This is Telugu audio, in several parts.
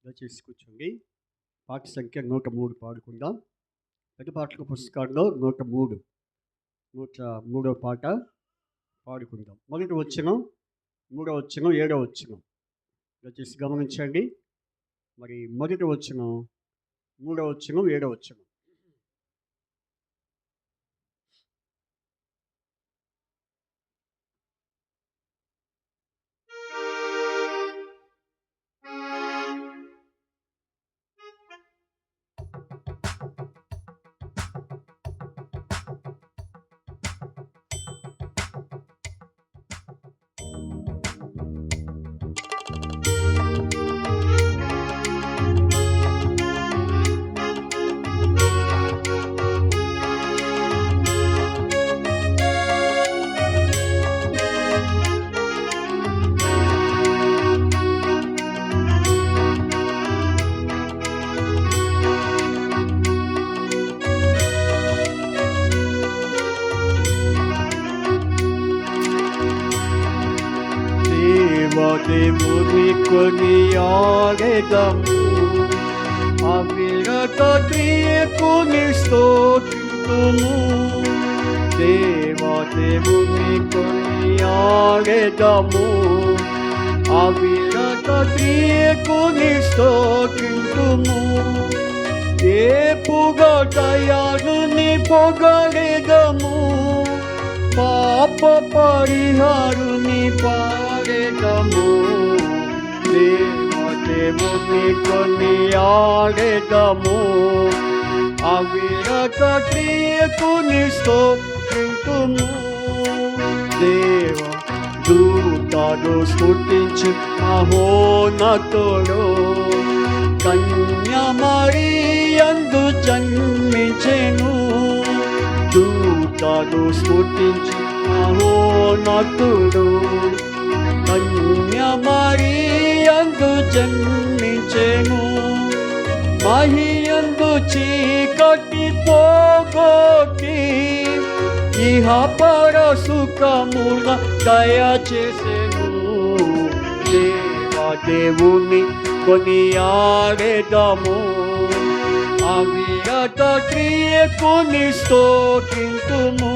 దయచేసి కూర్చోండి. పాట సంఖ్య 103 పాడుకుందాం. పెద్ద పాటల పుస్తకాల్లో 103, 103వ పాట పాడుకుందాం. మొదటి వచనం, 3వ వచనం, 7వ వచనం దయచేసి గమనించండి. మరి మొదటి వచనం, 3వ వచనం, 7వ వచనం. దేవుని కొనియాడెదము, అవిరత క్రియకుని స్తోత్రింతుము. దేవుని కొనియాడెదము, అవిరత క్రియకుని స్తోత్రింతుము. దయాళుని పొగడెదము, పాప పరిహారుని పాడెదము. దేవుని కొనియాడెదము, అవిరత క్రియకుని స్తోత్రింతుము. దూతలు స్తుతించు మహోన్నతుడు, కన్య మరియందు జన్మించెను. దూతలు స్తుతించు మహోన్నతుడు, కన్య మరియందు జన్మించెను. మహియందు చీకటి పోగొట్టి, ఇహ పర సుఖముల దయచేసెను. దేవుని కొనియాడెదము, అవిరత క్రియకుని స్తోత్రింతుము.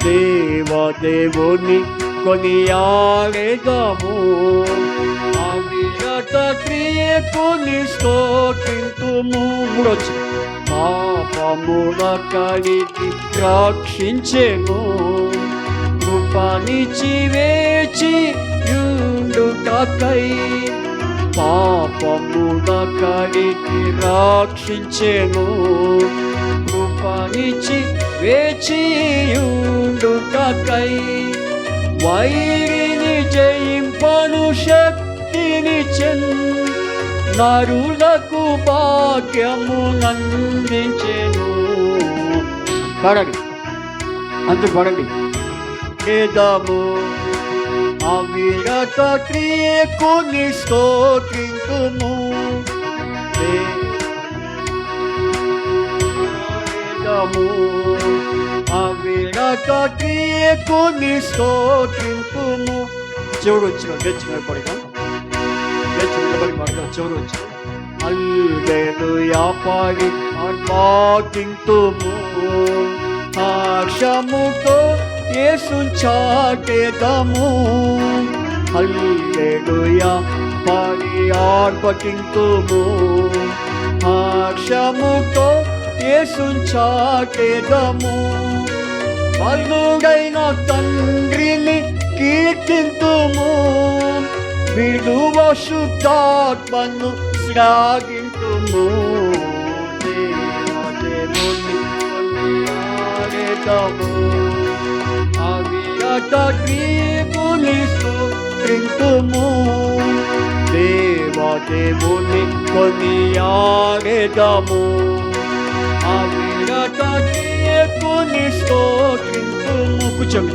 దేవుని కొనియాడెదము, అవిరత క్రియకుని స్తోత్రింతుము. పాపముల కడిగి రక్షించెను, కృపనిచి వేచి యుండుటకై. పాపముల కడిగి రక్షించెను, కృపనిచి వేచి యుండుటకై. వైరిని జయింపను శక్తినిచ్చెను, నరులకు భాగ్యమునందించెను. పడండి, అందరూ పడండి. వేదము అవిరత క్రియకుని స్తోత్రింతుము. వేదము అవిరత క్రియకుని స్తోత్రింతుము. చెవుడు వచ్చిన గెచ్చిన పడగా చెవుడు వచ్చిన హల్లెలూయా పాడి ఆర్భాటింతుము. హర్షముతో యేసును చాటెదము. హల్లెలూయా పాడి ఆర్భటింతుము. హర్షముతో యేసును చాటెదము. బలుడైన తండ్రిని కీర్తింతుము, విడువ శుద్ధాత్మను శ్లాఘింతుము. దేవుని కొనియాడెదము, అవిరత క్రియకుని స్తోత్రింతుము. దేవుని కొనియాడెదము, అవిరత క్రియకుని స్తోత్రింతుము. కూర్చోండి.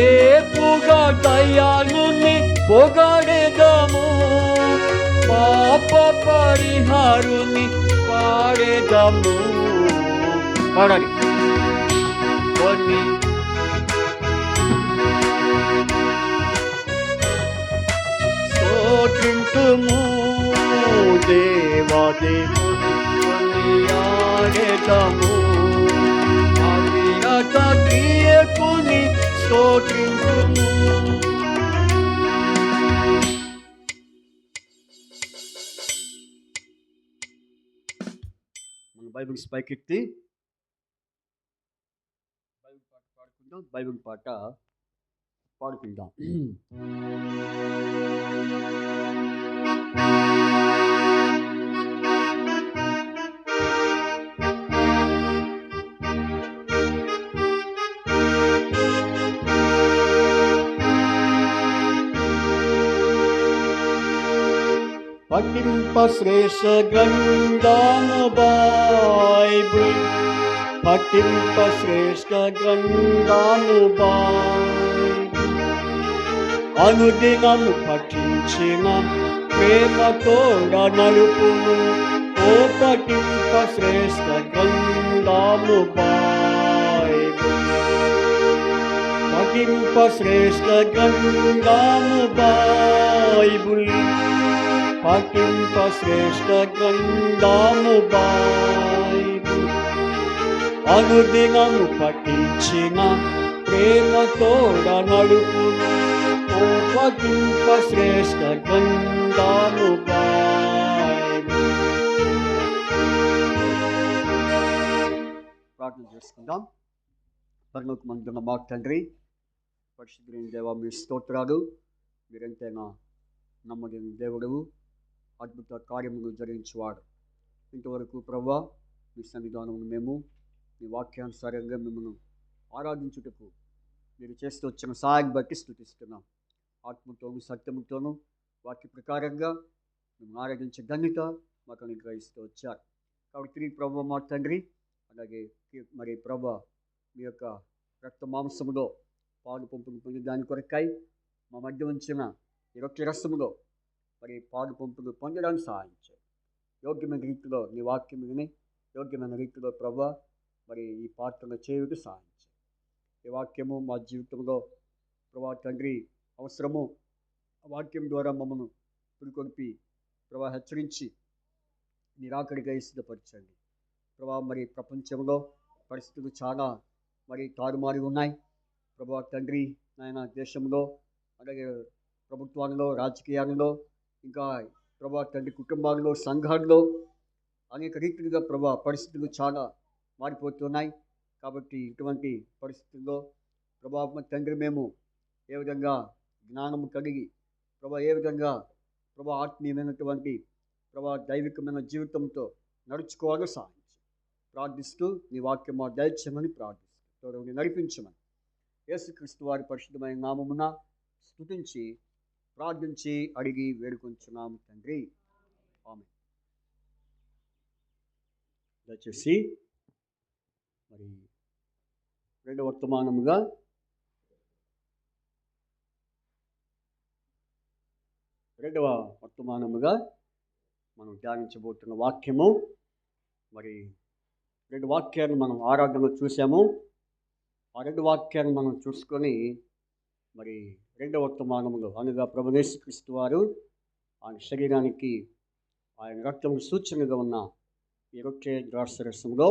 ఏపుగా దయాళుని పొగడెదము, పాప పరిహారుని పాడెదము. పాడాలి. కొన్ని స్తోత్రింతుము, దేవాదేవుని కొనియాడెదము. అవిరత క్రియకుని స్తోత్రించుము. మన బైబిల్స్ పైకెత్తి బైబిల్ పాట పాడుకుందాం. బైబిల్ పాట పాడుకుందాం. పఠింప శ్రేష్ఠ గ్రంథము బైబిల్, పఠింప శ్రేష్ఠ గ్రంథము బైబిల్. అనుదినము పఠించిన ప్రేమతో నడుపును. ఓ పఠింప శ్రేష్ఠ గ్రంథము బైబిల్, పఠింప శ్రేష్ఠ గ్రంథము బైబిల్, పఠింప శ్రేష్ఠ గ్రంథము బైబిల్. అనుదినము పఠించిన ప్రేమతో నడుపును. ఓ పఠింప శ్రేష్ఠ గ్రంథము బైబిల్. ప్రార్థన చేసుకుందాం. పరలోకమందున్న మా తండ్రి, పరిశుద్ధులైన దేవా, మీ స్తోత్రాలు. మీరెంతైనా నమ్మదగిన దేవుడవు, అద్భుత కార్యములు జరిగించేవాడు. ఇంతవరకు ప్రభువా, మీ సన్నిధానమును మేము మీ వాక్యానుసారంగా మిమ్మల్ని ఆరాధించుటకు మీరు చేస్తూ వచ్చిన సహాయం బట్టి స్తుతిస్తున్నాం. ఆత్మతోనూ సత్యముతోనూ వాక్య ప్రకారంగా మేము ఆరాధించే ధన్యత మాకు అనుగ్రహిస్తూ వచ్చారు. కాబట్టి తిరిగి ప్రభువా మా తండ్రి, అలాగే మరి ప్రభువా మీ యొక్క రక్త మాంసములో పాలు పంపును పొంది దాని కొరకై మా మధ్య ఉంచిన ఈ రొట్టె రసములో మరి పాలు పంపులు పొందడానికి సహాయం చేయండి. యోగ్యమైన రీతిలో నీ వాక్యం విని యోగ్యమైన రీతిలో ప్రభువా మరి ఈ పాత్రను చేయుటకు సహాయం చేయండి. ఈ వాక్యము మా జీవితంలో ప్రభా తండ్రి అవసరము. ఆ వాక్యం ద్వారా మమ్మల్ని పురికొల్పి ప్రభా హెచ్చరించి మీరు ఆఖరిగా సిద్ధపరచండి. ప్రభా మరి ప్రపంచంలో పరిస్థితులు చాలా మరి తారుమారు ఉన్నాయి ప్రభా తండ్రి. నాయన దేశంలో అలాగే ప్రభుత్వాలలో, రాజకీయాలలో, ఇంకా ప్రభా తండ్రి కుటుంబాల్లో, సంఘాల్లో అనేక రీతిలుగా ప్రభా పరిస్థితులు చాలా మారిపోతున్నాయి. కాబట్టి ఇటువంటి పరిస్థితుల్లో ప్రభా తండ్రి మేము ఏ విధంగా జ్ఞానము కలిగి ప్రభా ఏ విధంగా ప్రభా ఆత్మీయమైనటువంటి ప్రభా దైవికమైన జీవితంతో నడుచుకోవాలో సాధించి ప్రార్థిస్తూ నీ వాక్యం మా దయచేయమని ప్రార్థిస్తూ నడిపించమని యేసుక్రీస్తు వారి పరిశుద్ధమైన నామమున స్తుతించి ప్రార్థించి అడిగి వేడుకొంచున్నాము తండ్రి, ఆమేన్. దయచేసి మరి రెండవ వర్తమానముగా మనం ధ్యానించబోతున్న వాక్యము మరి రెండు వాక్యాలను మనం ఆరాధనలో చూసాము. ఆ రెండు వాక్యాలను మనం చూసుకొని మరి రెండవ వర్తమానములో అనగా ప్రభువైన యేసుక్రీస్తు వారు ఆయన శరీరానికి ఆయన రక్తం సూచనగా ఉన్న ఈ రొట్టె ద్రాక్షరసంలో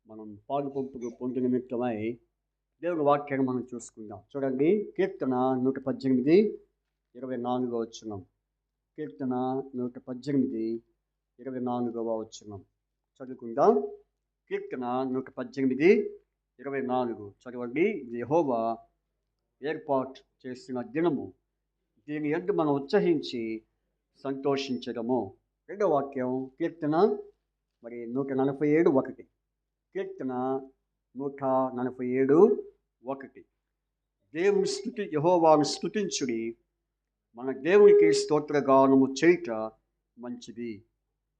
మనం పాలు పంపులు పొందు నిమిత్తమై దేవుని వాక్యాన్ని మనం చూసుకుందాం. చూడండి, కీర్తన 118:24 వచనం. కీర్తన 118:24 వచనం చదువుకుందాం. కీర్తన 118:24 చదవండి. యెహోవా ఏర్పాటు చేసిన దినము, దీని యందు మనం ఉత్సహించి సంతోషించడము. రెండవ వాక్యం కీర్తన మరి 147:1. కీర్తన 147:1. దేవుని స్తుతి, యెహోవాను స్తుతించుడి, మన దేవునికి స్తోత్రగానము చేయుట మంచిది,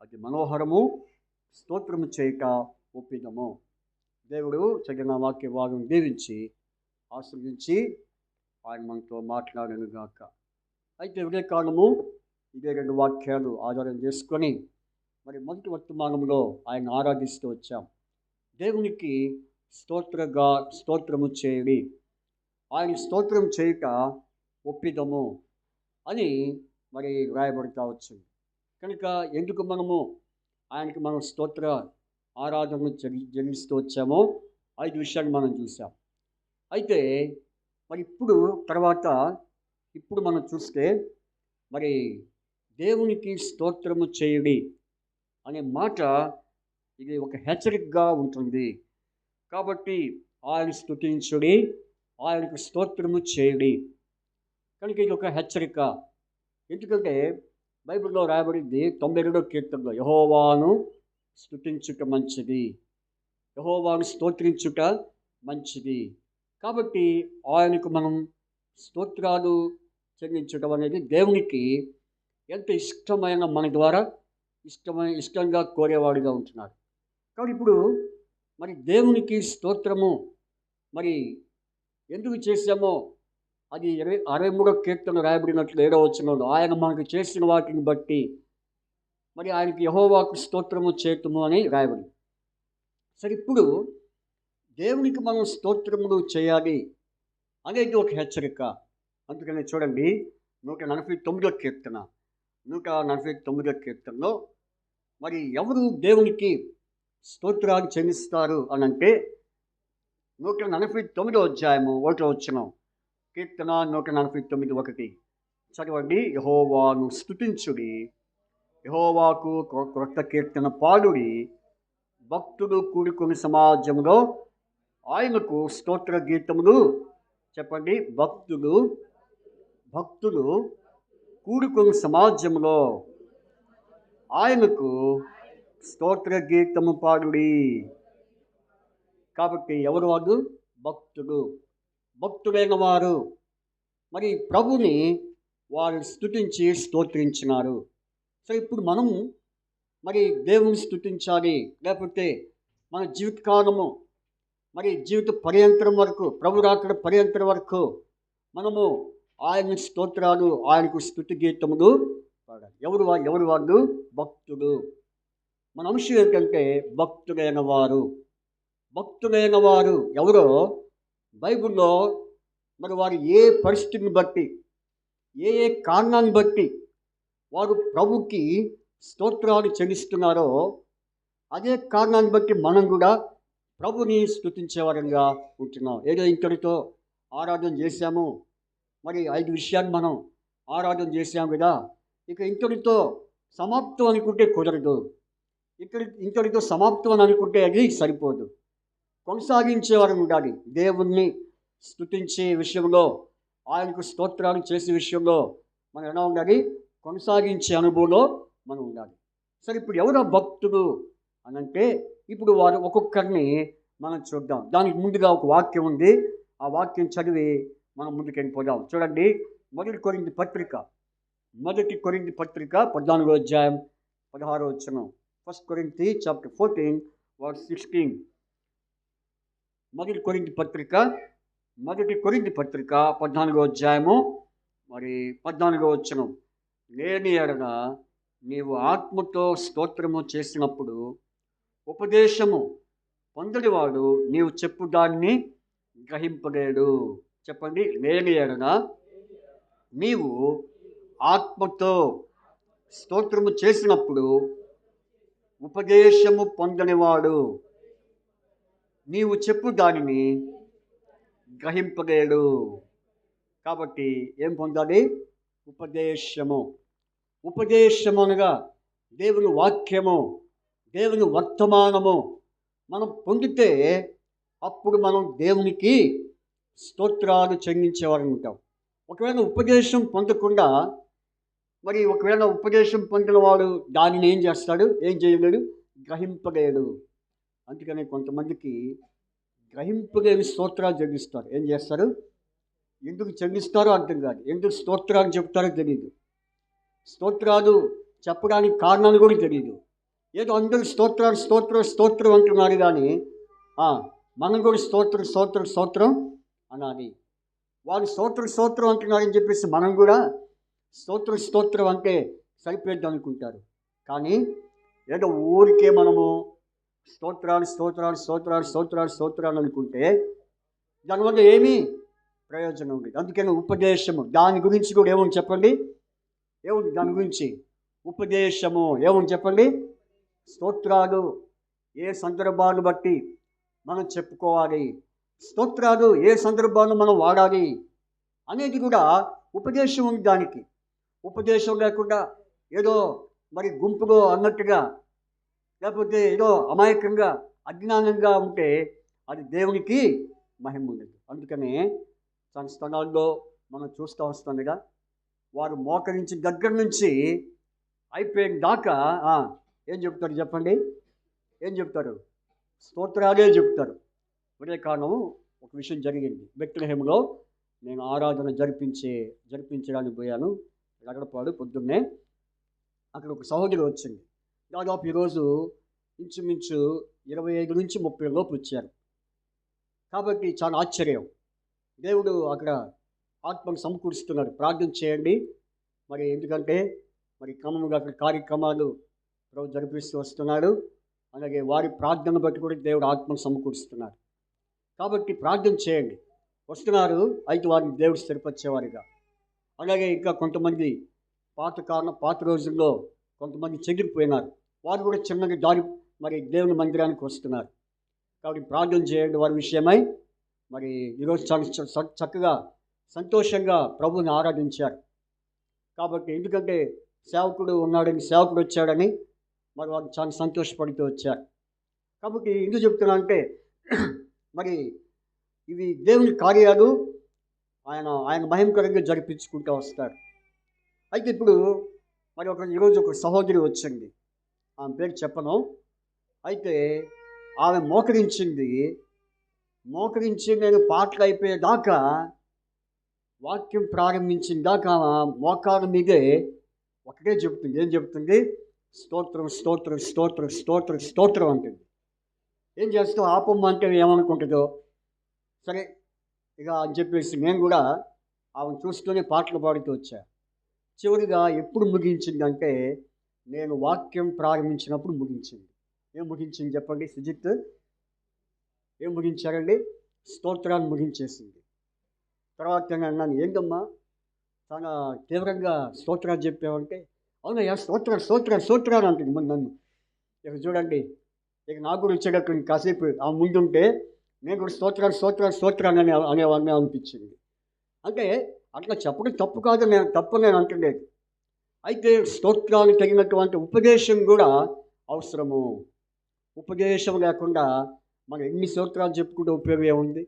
అది మనోహరము, స్తోత్రము చేయుట ఒప్పిదము. దేవుడు చదివిన వాక్య భాగం దీవించి ఆశీర్వదించి ఆయన మనతో మాట్లాడను గాక. అయితే ఇదే కాలము ఇదే రెండు వాక్యాలు ఆధారం చేసుకొని మరి మొదటి వర్తమానంలో ఆయన ఆరాధిస్తూ వచ్చాం. దేవునికి స్తోత్రము చేయడి, ఆయన స్తోత్రం చేయుట ఒప్పిదము అని మరి రాయబడుతూ వచ్చింది. కనుక ఎందుకు మనము ఆయనకి మనం స్తోత్ర ఆరాధనలు జరిగిస్తూ వచ్చామో 5 విషయాలు మనం చూసాం. అయితే మరి ఇప్పుడు మనం చూస్తే మరి దేవునికి స్తోత్రము చేయుడి అనే మాట ఇది ఒక హెచ్చరికగా ఉంటుంది. కాబట్టి ఆయన స్తుతించుడి, ఆయనకు స్తోత్రము చేయుడి. కనుక ఇది ఒక హెచ్చరిక. ఎందుకంటే బైబిల్లో రాయబడింది 92వ కీర్తనలో యెహోవాను స్తుతించుట మంచిది, యెహోవాను స్తోత్రించుట మంచిది. కాబట్టి ఆయనకు మనం స్తోత్రాలు చెల్లించడం అనేది దేవునికి ఎంత ఇష్టమైన మన ద్వారా ఇష్టంగా కోరేవాడిగా ఉంటున్నాడు. కాబట్టి ఇప్పుడు మరి దేవునికి స్తోత్రము మరి ఎందుకు చేశామో అది 63వ కీర్తన రాయబడినట్లు 7వ వచనంలో ఆయన మనకు చేసిన వాటిని బట్టి మరి ఆయనకి యెహోవాకు స్తోత్రము చేతుము అని రాయబడింది. సరే, ఇప్పుడు దేవునికి మనం స్తోత్రములు చేయాలి అనేది ఒక హెచ్చరిక. అందుకని చూడండి 149వ కీర్తన 149వ కీర్తనలో మరి ఎవరు దేవునికి స్తోత్రాలు చెల్లిస్తారు అని అంటే 149వ అధ్యాయము 1వ వచనం, కీర్తన 149:1 చదవండి. యెహోవాను స్తుతించుడి, యెహోవాకు క్రొత్త కీర్తన పాడుడి, భక్తులు కూడుకుని సమాజంలో ఆయనకు స్తోత్ర గీతములు. చెప్పండి, భక్తులు కూడుకుని సమాజంలో ఆయనకు స్తోత్ర గీతము పాడుడి. కాబట్టి ఎవరు వారు? భక్తులైన వారు మరి ప్రభుని వారు స్తుతించి స్తోత్రించినారు. సో ఇప్పుడు మనము మరి దేవుని స్తుతించాలి, లేకపోతే మన జీవితకాలము మరి జీవిత పర్యంతరం వరకు, ప్రభు రాకడ పర్యంతరం వరకు మనము ఆయన స్తోత్రాలు, ఆయనకు స్తుతి గీతములు పాడాలి. ఎవరు వాళ్ళు? భక్తులు. మన అంశం ఏంటంటే భక్తులైన వారు ఎవరో బైబిల్లో మరి వారు ఏ పరిస్థితిని బట్టి, ఏ కారణాన్ని బట్టి వారు ప్రభుకి స్తోత్రాలు చెల్లిస్తున్నారో అదే కారణాన్ని బట్టి మనం కూడా ప్రభుని స్తుతించేవారంగా ఉంటున్నాం. ఏదో ఇంతటితో ఆరాధన చేశాము, మరి 5 విషయాలు మనం ఆరాధన చేశాము కదా, ఇక ఇంతటితో సమాప్తం అనుకుంటే కుదరదు. ఇంతటితో సమాప్తం అని అనుకుంటే అది సరిపోదు. కొనసాగించేవారు ఉండాలి. దేవుణ్ణి స్తుతించే విషయంలో, ఆయనకు స్తోత్రాలు చేసే విషయంలో మనం ఎలా ఉండాలి? కొనసాగించే అనుభవంలో మనం ఉండాలి. సరే, ఇప్పుడు ఎవరో భక్తుడు అని అంటే ఇప్పుడు వారు ఒక్కొక్కరిని మనం చూద్దాం. దానికి ముందుగా ఒక వాక్యం ఉంది, ఆ వాక్యం చదివి మనం ముందుకు వెళ్ళిపోదాం. చూడండి, మొదటి కొరింథీ పత్రిక 14వ అధ్యాయం 16వ వచనం. 1 Corinthians chapter 14 verse 16. మొదటి కొరింథీ పత్రిక 14వ అధ్యాయము మరి 14వ వచనం. లేని ఎడల నీవు ఆత్మతో స్తోత్రము చేసినప్పుడు ఉపదేశము పొందనివాడు నీవు చెప్పు దాన్ని గ్రహింపలేడు. చెప్పండి, లేని ఎడల నీవు ఆత్మతో స్తోత్రము చేసినప్పుడు ఉపదేశము పొందనివాడు నీవు చెప్పు దానిని గ్రహింపలేడు. కాబట్టి ఏం పొందాలి? ఉపదేశము అనగా దేవుని వాక్యము, దేవుని వర్తమానము మనం పొందితే అప్పుడు మనం దేవునికి స్తోత్రాలు చెల్లించేవారు ఉంటాం. ఒకవేళ ఉపదేశం పొందకుండా మరి ఒకవేళ ఉపదేశం పొందిన వాడు దానిని ఏం చేస్తాడు? ఏం చేయలేడు, గ్రహింపలేడు. అందుకని కొంతమందికి గ్రహింపలేని స్తోత్రాలు చెల్లిస్తారు. ఏం చేస్తారు? ఎందుకు చెల్లిస్తారో అర్థం కాదు, ఎందుకు స్తోత్రాలు చెప్తారో తెలియదు, స్తోత్రాలు చెప్పడానికి కారణాలు కూడా తెలియదు. ఏదో అందరూ స్తోత్రం అంటున్నారు, కానీ మనం కూడా స్తోత్రం అనాలి. వాళ్ళు స్తోత్రం అంటున్నారని చెప్పేసి మనం కూడా స్తోత్రం అంటే సరిపోద్ది అనుకుంటారు. కానీ ఏదో ఊరికే మనము స్తోత్రాలు అనుకుంటే దానివల్ల ఏమీ ప్రయోజనం ఉంది. అందుకని ఉపదేశము, దాని గురించి కూడా ఏముంది చెప్పండి? ఏముంది దాని గురించి? ఉపదేశము ఏమని చెప్పండి? స్తోత్రాలు ఏ సందర్భాన్ని బట్టి మనం చెప్పుకోవాలి, స్తోత్రాలు ఏ సందర్భాన్ని మనం వాడాలి అనేది కూడా ఉపదేశం ఉంది దానికి. ఉపదేశం లేకుండా ఏదో మరి గుంపులో అన్నట్టుగా, లేకపోతే ఏదో అమాయకంగా అజ్ఞానంగా ఉంటే అది దేవునికి మహిమ ఉండదు. అందుకనే తన స్థలాల్లో మనం చూస్తూ వస్తుండగా వారు మోకరించి దగ్గర నుంచి అయిపోయిన దాకా ఏం చెప్తారు చెప్పండి? ఏం చెప్తారు? స్తోత్రాలే చెప్తారు. ఒకే కారణం ఒక విషయం జరిగింది. బెత్లెహేములో నేను ఆరాధన జరిపించడానికి పోయాను రగడపాడు పొద్దున్నే. అక్కడ ఒక సహోదరి వచ్చింది. దాదాపు ఈరోజు ఇంచుమించు 25 నుంచి 30 లోపు వచ్చారు. కాబట్టి చాలా ఆశ్చర్యం. దేవుడు అక్కడ ఆత్మను సమకూరుస్తున్నాడు. ప్రార్థన చేయండి మరి, ఎందుకంటే మరి క్రమంగా అక్కడ కార్యక్రమాలు ప్రభు జరిపిస్తూ వస్తున్నాడు. అలాగే వారి ప్రార్థన బట్టి కూడా దేవుడు ఆత్మను సమకూరుస్తున్నాడు. కాబట్టి ప్రార్థన చేయండి. వస్తున్నారు, అయితే వారిని దేవుడు స్థిరపరిచేవారిగా. అలాగే ఇంకా కొంతమంది పాత రోజుల్లో కొంతమంది చెదిరిపోయినారు. వారు కూడా చిన్నగా దారి మరి దేవుని మందిరానికి వస్తున్నారు. కాబట్టి ప్రార్థన చేయండి వారి విషయమై. మరి ఈరోజు చాలా చక్కగా సంతోషంగా ప్రభువుని ఆరాధించారు. కాబట్టి ఎందుకంటే సేవకుడు ఉన్నాడని, సేవకుడు వచ్చాడని మరి వారు చాలా సంతోషపడుతూ వచ్చారు. కాబట్టి ఎందుకు చెప్తున్నా అంటే మరి ఇవి దేవుని కార్యాలు ఆయన మహిమకరంగా జరిపించుకుంటూ వస్తారు. అయితే ఇప్పుడు మరి ఈరోజు ఒక సహోదరి వచ్చింది, ఆమె పేరు చెప్పను. అయితే ఆమె మోకరించి నేను పాటలు అయిపోయేదాకా, వాక్యం ప్రారంభించిన దాకా మోకాళ్ళ మీదే ఒకటే చెప్తుంది. ఏం చెప్తుంది? స్తోత్రం స్తోత్రం స్తోత్రం స్తోత్రం స్తోత్రం అంటుంది. ఏం చేస్తావు? ఆపమ్మంటే ఏమనుకుంటుందో సరే ఇక అని చెప్పేసి నేను కూడా ఆమెను చూస్తూనే పాటలు పాడుతూ వచ్చా. చివరిగా ఎప్పుడు ముగించిందంటే నేను వాక్యం ప్రారంభించినప్పుడు ముగించింది. ఏం ముగించింది చెప్పండి సుజిత్? ఏం ముగించారండి? స్తోత్రాన్ని ముగించేసింది. తర్వాత నేను అన్నాను, ఏంటమ్మా చాలా తీవ్రంగా స్తోత్రాలు చెప్పావంటే, అవునయ్యా స్తోత్రాలు అంటుంది ముందు నన్ను. ఇక చూడండి, ఇక నాకు కూడా వచ్చేటప్పుడు కాసేపు ఆ ముందుంటే నేను కూడా స్తోత్రాలు అనేవాడిని అనిపించింది. అంటే అట్లా చెప్పడం తప్పు నేను అంటలేదు. అయితే స్తోత్రాలు తగినటువంటి ఉపదేశం కూడా అవసరము. ఉపదేశం లేకుండా మనం ఎన్ని స్తోత్రాలు చెప్పుకుంటే ఉపయోగం ఏముంది?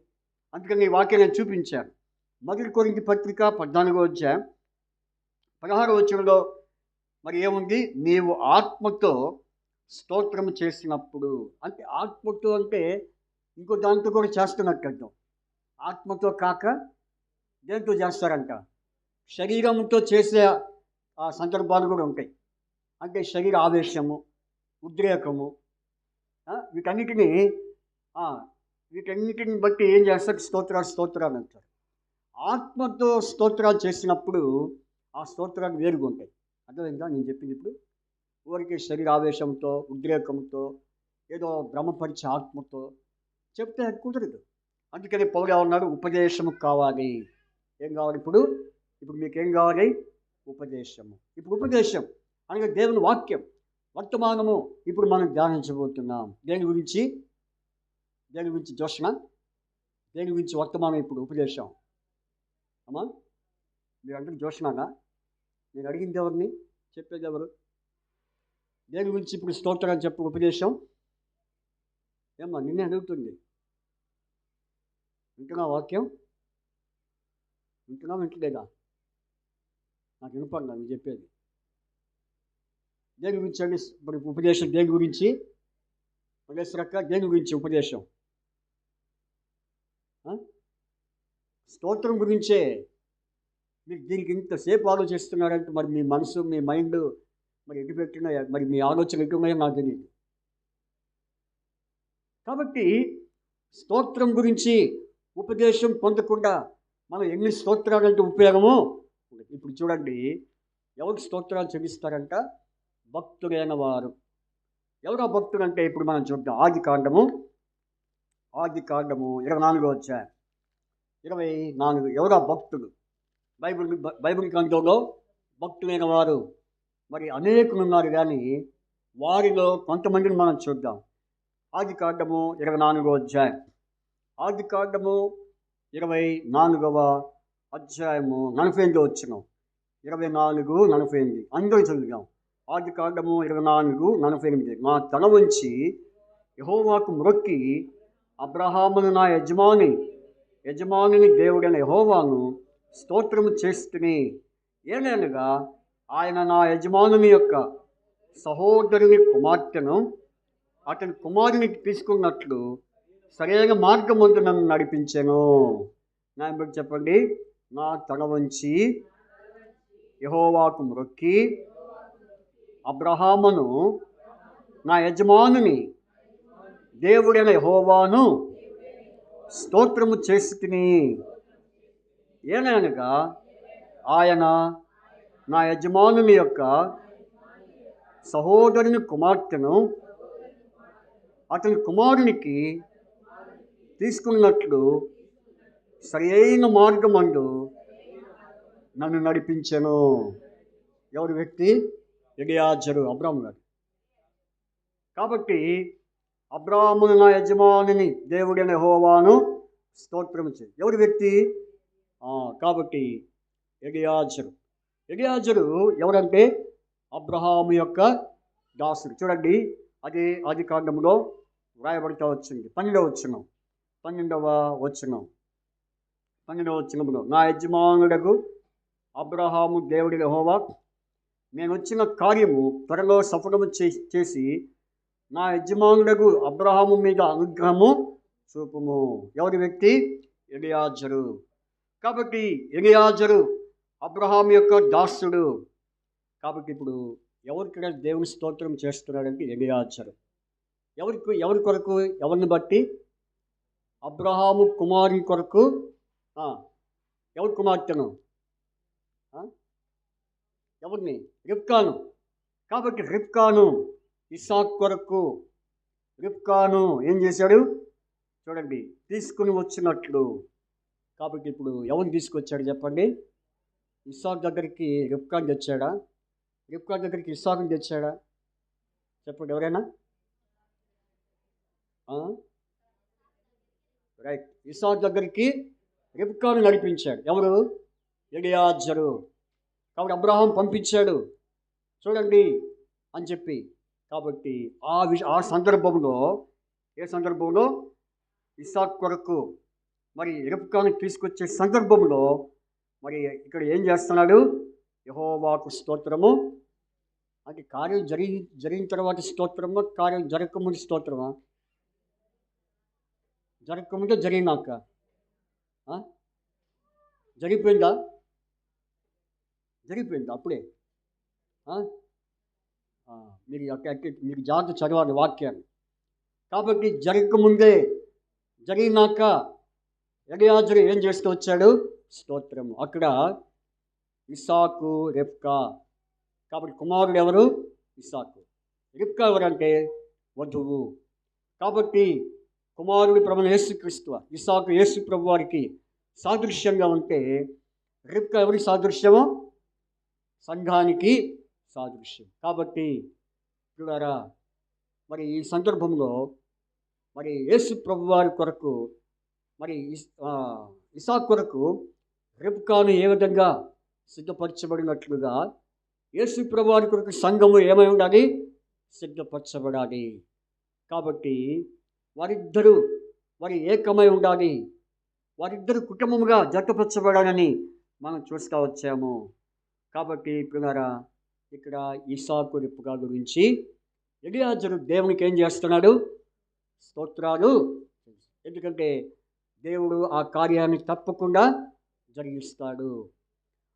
అందుకని ఈ వాక్యం నేను చూపించాను. 1 కొరింథీ పత్రిక 14వ అధ్యాయం 16వ వచనంలో మరి ఏముంది? నీవు ఆత్మతో స్తోత్రము చేసినప్పుడు. అంటే ఆత్మతో అంటే ఇంకో దాంతో కూడా చేస్తున్నట్టు అర్థం. ఆత్మతో కాక దేంతో చేస్తారంట? శరీరంతో చేసే ఆ సందర్భాలు కూడా ఉంటాయి. అంటే శరీర ఆవేశము, ఉద్రేకము, వీటన్నిటిని బట్టి ఏం చేస్తారు? స్తోత్రాలు అంటారు. ఆత్మతో స్తోత్రాలు చేసినప్పుడు ఆ స్తోత్రాలు వేరుగా ఉంటాయి. అర్థమైందా నేను చెప్పింది? ఇప్పుడు ఊరికి శరీర ఆవేశంతో, ఉద్రేకంతో, ఏదో భ్రమపరిచే ఆత్మతో చెప్తే కుదరదు. అందుకని పౌలు ఏమన్నాడు? ఉపదేశము కావాలి. ఏం కావాలి ఇప్పుడు మీకేం కావాలి? ఉపదేశము. ఇప్పుడు ఉపదేశం అనగా దేవుని వాక్యం, వర్తమానము ఇప్పుడు మనం ధ్యానించబోతున్నాం. దేని గురించి జోషణ? దేని గురించి వర్తమానం? ఇప్పుడు ఉపదేశం. అమ్మా మీరు అంటే జోషణనా? నేను అడిగింది ఎవరిని? చెప్పేది ఎవరు? దేని గురించి ఇప్పుడు స్తోత్రాన్ని చెప్పు ఉపదేశం? ఏమ్మా నిన్నే అడుగుతుంది. వింటున్నా వాక్యం? వింటలేదా? నాకు వినపడదా మీరు చెప్పేది? దేని గురించి అండి ఇప్పుడు ఉపదేశం? దేని గురించి ఉపదేశరక్క? దేని గురించి ఉపదేశం? స్తోత్రం గురించే. మీరు దీనికి ఇంతసేపు ఆలోచిస్తున్నారంటే మరి మీ మనసు, మీ మైండ్ మరి ఎటు పెట్టినా, మరి మీ ఆలోచన ఎటు ఉన్నాయో నాకు తెలియదు. కాబట్టి స్తోత్రం గురించి ఉపదేశం పొందకుండా మనం ఎన్ని స్తోత్రాలంటే ఉపయోగమో. ఇప్పుడు చూడండి, ఎవరికి స్తోత్రాలు చెల్లిస్తారంట? భక్తులైన వారు. ఎవరో భక్తులు అంటే ఇప్పుడు మనం చూద్దాం. ఆది కాండము 24వ అధ్యాయం 24. ఎవరో భక్తులు? బైబిల్ గ్రంథంలో భక్తులైన వారు మరి అనేకులు ఉన్నారు, కానీ వారిలో కొంతమందిని మనం చూద్దాం. ఆదికాండము 24వ అధ్యాయం, ఆదికాండము 24వ అధ్యాయము 48వ వచనం, 24:48 అందరూ చదివాం. ఆదికాండము 24:48. నా తల వంచి యెహోవాకు మ్రొక్కి అబ్రహామును నా యజమానిని దేవుడైన యెహోవాను స్తోత్రము చేస్తుని, ఏలనగా ఆయన నా యజమానుని యొక్క సహోదరుని కుమార్తెను అతని కుమారునికి తీసుకున్నట్లు సరైన మార్గమందు నన్ను నడిపించాను. నా బట్టి చెప్పండి. నా తల వంచి యెహోవాకు మ్రొక్కి అబ్రహామును నా యజమానుని దేవుడైన యెహోవాను స్తోత్రము చేసుకుని, ఏలనగా ఆయన నా యజమానుని యొక్క సహోదరుని కుమార్తెను అతని కుమారునికి తీసుకున్నట్లు సరైన మార్గమందు నన్ను నడిపించెను. ఎవరి వ్యక్తి? ఎలియాజరు, అబ్రాహాము గారు. కాబట్టి అబ్రాహామును నా యజమానిని దేవుడైన యెహోవాను స్తోత్రము చేయి. ఎవరి వ్యక్తి? కాబట్టి ఎలియాజరు ఎవరంటే అబ్రహాము యొక్క దాసుడు. చూడండి, అది ఆదికాండములో వ్రాయబడుతూ వచ్చింది. 12వ వచనంలో, నా యజమానుడకు అబ్రహాము దేవుడి యెహోవా, నేను వచ్చిన కార్యము త్వరలో సఫలము చేసి నా యజమానుడకు అబ్రహాము మీద అనుగ్రహము చూపుము. ఎవరి వ్యక్తి? ఎలియాజరు. కాబట్టి ఎలియాజరు అబ్రహాము యొక్క దాసుడు. కాబట్టి ఇప్పుడు ఎవరికి దేవుని స్తోత్రం చేస్తున్నాడంటే ఎలియాజరు. ఎవరి కొరకు? ఎవరిని బట్టి? అబ్రహాము కుమారుని కొరకు. ఎవరి కుమార్తెను? ఎవరిని? రిబ్కాను. కాబట్టి రిబ్కాను ఇస్సాకు కొరకు రిబ్కాను ఏం చేశాడు? చూడండి, తీసుకుని వచ్చినట్లు. కాబట్టి ఇప్పుడు ఎవరిని తీసుకొచ్చాడు చెప్పండి? ఇస్సాకు దగ్గరికి రిబ్కాను తెచ్చాడా? రిబ్కా దగ్గరికి ఇస్సాకుని తెచ్చాడా? చెప్పండి ఎవరైనా. రైట్. ఇస్సాకు దగ్గరికి రిబ్కాను నడిపించాడు. ఎవరు? ఎలియాజరు. కాబట్టి అబ్రహాం పంపించాడు చూడండి అని చెప్పి. కాబట్టి ఆ సందర్భంలో, ఏ సందర్భంలో? ఇస్సాకు కొరకు మరి రిబ్కాను తీసుకొచ్చే సందర్భంలో మరి ఇక్కడ ఏం చేస్తున్నాడు? యెహోవాకు స్తోత్రము అంటే కార్యం జరిగిన తర్వాత స్తోత్రమా, కార్యం జరగకముందు స్తోత్రమా? జరగకముందే జరిగినాక? జరిగిపోయిందా? అప్పుడే. మీరు జాగ్రత్త చదవాలి వాక్యాన్ని. కాబట్టి జరగకముందే, జరిగినాక ఎలియాజరు ఏం చేస్తూ వచ్చాడు? స్తోత్రము. అక్కడ ఇస్సాకు, రిబ్కా. కాబట్టి కుమారుడు ఎవరు? ఇస్సాకు. రిబ్కా ఎవరంటే వధువు. కాబట్టి కుమారుడు ప్రభువైన యేసుక్రీస్తు, ఇస్సాకు యేసు ప్రభు వారికి సాదృశ్యంగా ఉంటే, రిబ్కా ఎవరికి సాదృశ్యమో? సంఘానికి సాదృశ్యం. కాబట్టి చూడారా, మరి ఈ సందర్భంలో మరి యేసు ప్రభు వారి కొరకు, మరి ఇస్సాకు కొరకు రిబ్కాను ఏ విధంగా సిద్ధపరచబడినట్లుగా యేసు ప్రభు వారి కొరకు సంఘము ఏమై ఉండాలి? సిద్ధపరచబడాలి. కాబట్టి వారిద్దరూ ఏకమై ఉండాలి. వారిద్దరు కుటుంబముగా జతపరచబడాలని మనం చూస్తూ వచ్చాము. కాబట్టి పిల్లరా, ఇక్కడ ఇస్సాకు, రిబ్కా గురించి ఎలియాజరు దేవునికి ఏం చేస్తున్నాడు? స్తోత్రాలు. ఎందుకంటే దేవుడు ఆ కార్యాన్ని తప్పకుండా జరిగిస్తాడు.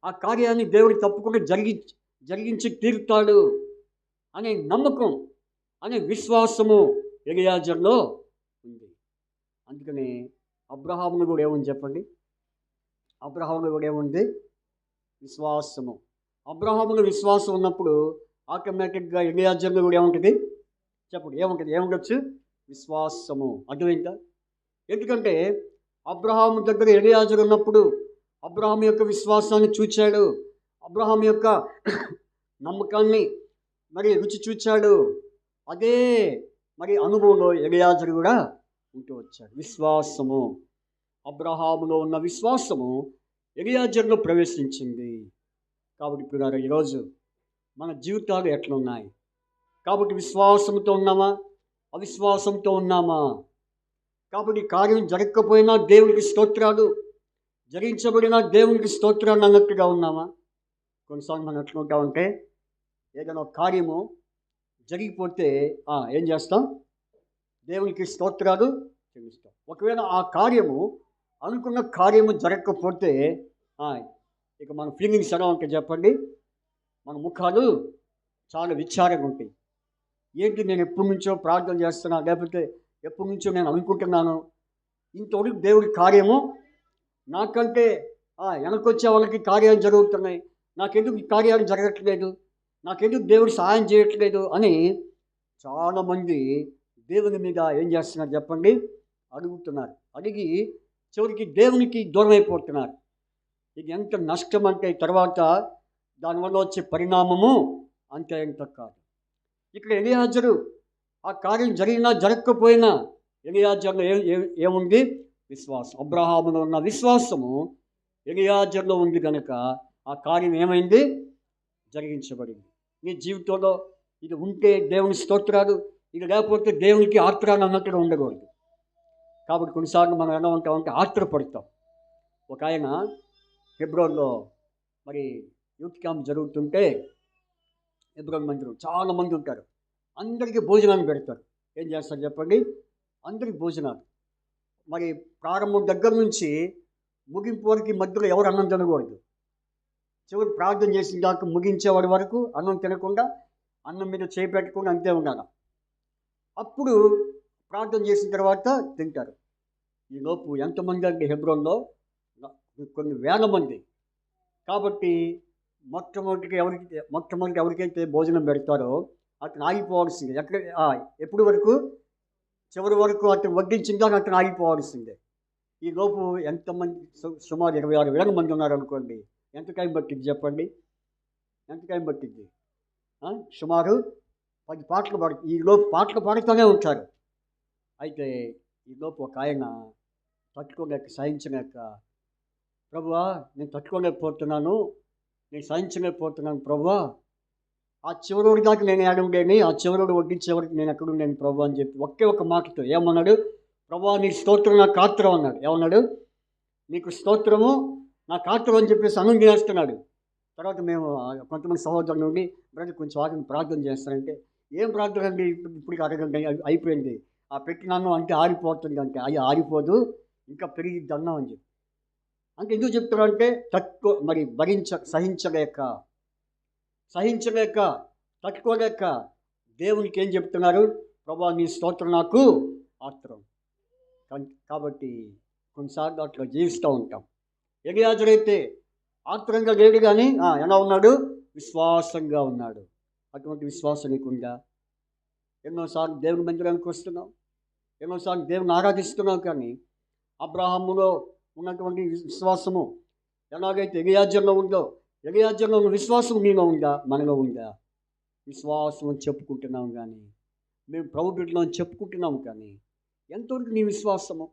ఆ కార్యాన్ని దేవుడు తప్పకుండా జరిగించి తీరుతాడు అనే నమ్మకం, అనే విశ్వాసము ఎలియాజరులో ఉంది. అందుకనే అబ్రహామును కూడా ఏముంది చెప్పండి? అబ్రహామును కూడా ఏముంది? విశ్వాసము. అబ్రహాములో విశ్వాసం ఉన్నప్పుడు ఆటోమేటిక్గా ఎలియాజరులో కూడా ఏముంటుంది చెప్పండి? ఏముండొచ్చు? విశ్వాసము. అర్థమైందా? ఎందుకంటే అబ్రహాము దగ్గర ఎలియాజరు ఉన్నప్పుడు అబ్రహాము యొక్క విశ్వాసాన్ని చూచాడు. అబ్రహాము యొక్క నమ్మకాన్ని మరి రుచి చూచాడు. అదే మరి అనుభవంలో ఎలియాజరు కూడా ఉంటూ వచ్చాడు. విశ్వాసము, అబ్రహాములో ఉన్న విశ్వాసము ఎలియాజరులో ప్రవేశించింది. కాబట్టి ఇప్పుడు ఈరోజు మన జీవితాలు ఎట్లున్నాయి? కాబట్టి విశ్వాసంతో ఉన్నామా, అవిశ్వాసంతో ఉన్నామా? కాబట్టి కార్యం జరగకపోయినా దేవునికి స్తోత్రాలు, జరిగించబడిన దేవునికి స్తోత్రాలు అన్నట్టుగా ఉన్నామా? కొన్నిసార్లు మనం ఎట్లుంటామంటే ఏదైనా ఒక కార్యము జరిగిపోతే ఏం చేస్తాం? దేవునికి స్తోత్రాలు చెల్లిస్తాం. ఒకవేళ ఆ కార్యము అనుకున్న కార్యము జరగకపోతే ఇక మన ఫీలింగ్స్ ఎలా ఉంటాయి చెప్పండి? మన ముఖాలు చాలా విచారంగా ఉంటాయి. ఏంటి, నేను ఎప్పటి నుంచో ప్రార్థన చేస్తున్నా, లేకపోతే ఎప్పటి నుంచో నేను అనుకుంటున్నాను, ఇంతవరకు దేవుడి కార్యము నాకంటే వెనకొచ్చే వాళ్ళకి కార్యాలు జరుగుతున్నాయి, నాకెందుకు ఈ కార్యాలు జరగట్లేదు, నాకెందుకు దేవుడు సహాయం చేయట్లేదు అని చాలామంది దేవుని మీద ఏం చేస్తున్నారు చెప్పండి? అడుగుతున్నారు. అడిగి చివరికి దేవునికి దూరం అయిపోతున్నారు. ఇది ఎంత నష్టం అంటే తర్వాత దానివల్ల వచ్చే పరిణామము అంతే ఎంత కాదు. ఇక్కడ ఎలియాజరు ఆ కార్యం జరిగినా జరగకపోయినా ఎలియాజరులో ఏముంది? విశ్వాసం. అబ్రహాములో ఉన్న విశ్వాసము ఎలియాజరులో ఉంది కనుక ఆ కార్యం ఏమైంది? జరిగించబడింది. నీ జీవితంలో ఇది ఉంటే దేవుని స్తోత్రాలు, ఇది లేకపోతే దేవునికి ఆత్రాలు అన్నట్టుగా ఉండకూడదు. కాబట్టి కొన్నిసార్లు మనం ఎలా ఉంటామంటే ఆత్రపడతాం. ఒక ఆయన ఫిబ్రవరిలో మరి యూత్ క్యాంప్ జరుగుతుంటే హెబ్రోన్ మందిరం చాలామంది ఉంటారు, అందరికీ భోజనాలు పెడతారు. ఏం చేస్తారు చెప్పండి? అందరికి భోజనాలు. మరి ప్రారంభం దగ్గర నుంచి ముగింపు వరకు మధ్యలో ఎవరు అన్నం తినకూడదు. చివరి ప్రార్థన చేసిన దాకా ముగించేవాడి వరకు అన్నం తినకుండా, అన్నం మీద చేపెట్టకుండా అంతే ఉండాలి. అప్పుడు ప్రార్థన చేసిన తర్వాత తింటారు. ఈలోపు ఎంతమంది అంటే హెబ్రోన్లో కొన్ని వేల మంది. కాబట్టి మొట్టమొదటి ఎవరికైతే భోజనం పెడతారో అతను ఆగిపోవాల్సిందే. ఎప్పటి వరకు? చివరి వరకు అతను వడ్డించిన దాకా అతను ఆగిపోవాల్సిందే. ఈలోపు ఎంతమంది? సుమారు 26,000 మంది ఉన్నారు అనుకోండి. ఎంత టైం పట్టింది చెప్పండి? ఎంత టైం పట్టింది? సుమారు 10 పాటలు పాడుతుంది. ఈలోపు పాటలు పాడుతూనే ఉంటారు. అయితే ఈలోపు ఒక ఆయన తట్టుకోలేక, సహించలేక, ప్రభువా నేను తట్టుకోలేకపోతున్నాను, నేను సహించలేకపోతున్నాను ప్రభువా, ఆ చివరోడి దాకా నేను ఏడుండేని, ఆ చివరోడు వడ్డించేవరకు నేను ఎక్కడుండేని ప్రభు అని చెప్పి ఒకే ఒక మాటతో ఏమన్నాడు? ప్రభువా నీకు స్తోత్రం, నాకు ఆత్రం అన్నాడు. ఏమన్నాడు? నీకు స్తోత్రము, నాకు ఆత్రం అని చెప్పేసి అన్నం చేస్తున్నాడు. తర్వాత మేము కొంతమంది సహోదరుల నుండి బ్రదర్ కొంచెం వాటిని ప్రార్థన చేస్తానంటే, ఏం ప్రార్థన అండి, ఇప్పుడు అడగండి అయిపోయింది, ఆ పెట్టినాను అంటే ఆరిపోతుంది అంటే, అది ఆరిపోదు ఇంకా పెరిగిద్ది అన్నాం అని చెప్పి. అంటే ఎందుకు చెప్తున్నారంటే మరి సహించలేక తట్టుకోలేక దేవునికి ఏం చెప్తున్నారు? ప్రభువా నీ స్తోత్రం నాకు ఆత్రం. కాబట్టి కొన్నిసార్లు అట్లా జీవిస్తూ ఉంటాం. ఎలియాజరైతే ఆత్రంగా లేడు కానీ ఎలా ఉన్నాడు? విశ్వాసంగా ఉన్నాడు. అటువంటి విశ్వాసం నీకుందా? ఎన్నోసార్లు దేవుని మందిరానికి వస్తున్నాం, ఎన్నోసార్లు దేవుని ఆరాధిస్తున్నాం, కానీ అబ్రహాములో ఉన్నటువంటి విశ్వాసము ఎలాగైతే ఎలియాజరులో ఉందో, ఎలియాజరులో ఉన్న విశ్వాసం నీలో ఉందా? మనలో ఉందా? విశ్వాసం అని చెప్పుకుంటున్నాం కానీ, మేము ప్రభు బిడ్డలో అని చెప్పుకుంటున్నాము కానీ ఎంతవరకు నీ విశ్వాసము,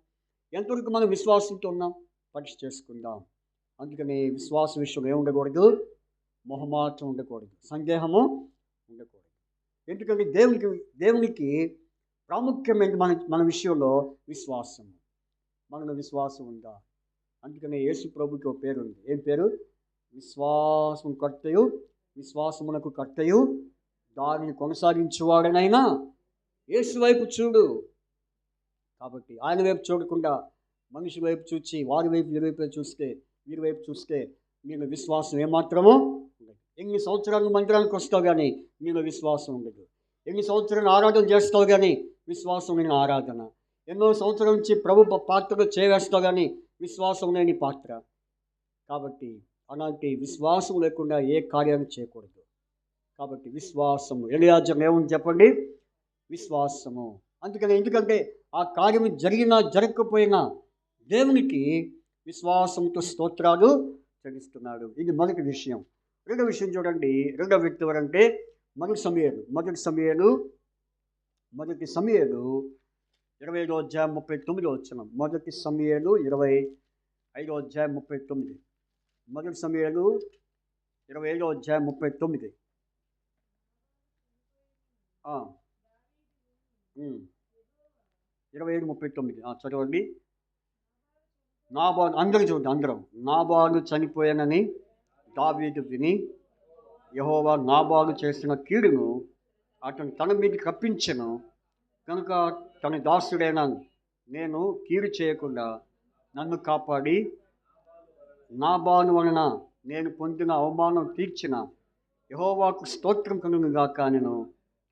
ఎంతవరకు మనం విశ్వాసంతో ఉన్నాం? పరీక్ష చేసుకుందాం. అందుకని విశ్వాస విషయంలో ఏముండకూడదు? మొహమాటం ఉండకూడదు, సందేహము ఉండకూడదు. ఎందుకంటే దేవునికి ప్రాముఖ్యమైన మన విషయంలో విశ్వాసము. మనలో విశ్వాసం ఉందా? అందుకనే యేసు ప్రభుకి ఒక పేరు ఉంది. ఏం పేరు? విశ్వాసం కర్తయు, విశ్వాసమునకు కర్తయు, దానిని కొనసాగించేవాడనైనా యేసు వైపు చూడు. కాబట్టి ఆయన వైపు చూడకుండా మనిషి వైపు చూచి వారి వైపు వీరి వైపు చూస్తే నీలో విశ్వాసం ఏమాత్రమో ఉండదు. ఎన్ని సంవత్సరాలు మందిరానికి వస్తావు కానీ నీలో విశ్వాసం ఉండదు. ఎన్ని సంవత్సరాలు ఆరాధన చేస్తావు కానీ విశ్వాసం లేని ఆరాధన. ఎన్నో సంవత్సరాల నుంచి ప్రభు పాత్రలు చేవేస్తావు కానీ విశ్వాసం లేని పాత్ర. కాబట్టి అలాంటి విశ్వాసం లేకుండా ఏ కార్యాన్ని చేయకూడదు. కాబట్టి విశ్వాసము. ఎలియాజరు ఏముంది చెప్పండి? విశ్వాసము. ఎందుకంటే ఆ కార్యము జరిగినా జరగకపోయినా దేవునికి విశ్వాసంతో స్తోత్రాలు చెల్లిస్తున్నాడు. ఇది మొదటి విషయం. రెండో విషయం చూడండి, రెండో వ్యక్తి ఎవరంటే మొదటి సమూయేలు 25వ అధ్యాయం 39వ వచనం. మొదటి సమూయేలు 25వ అధ్యాయం 39. మొదటి సమూయేలు 25వ అధ్యాయం 39. 27:39 చదవండి. అందరూ చూడండి, అందరం. నాబాలు చనిపోయానని దావీదు విని యెహోవా నాబాలు చేసిన కీడును అతను తన మీదకి రప్పించెను కనుక తన దాసుడైన నేను కీడు చేయకుండా నన్ను కాపాడి నాబాలు వలన నేను పొందిన అవమానం తీర్చిన యెహోవాకు స్తోత్రం కలుగునుగాక. నేను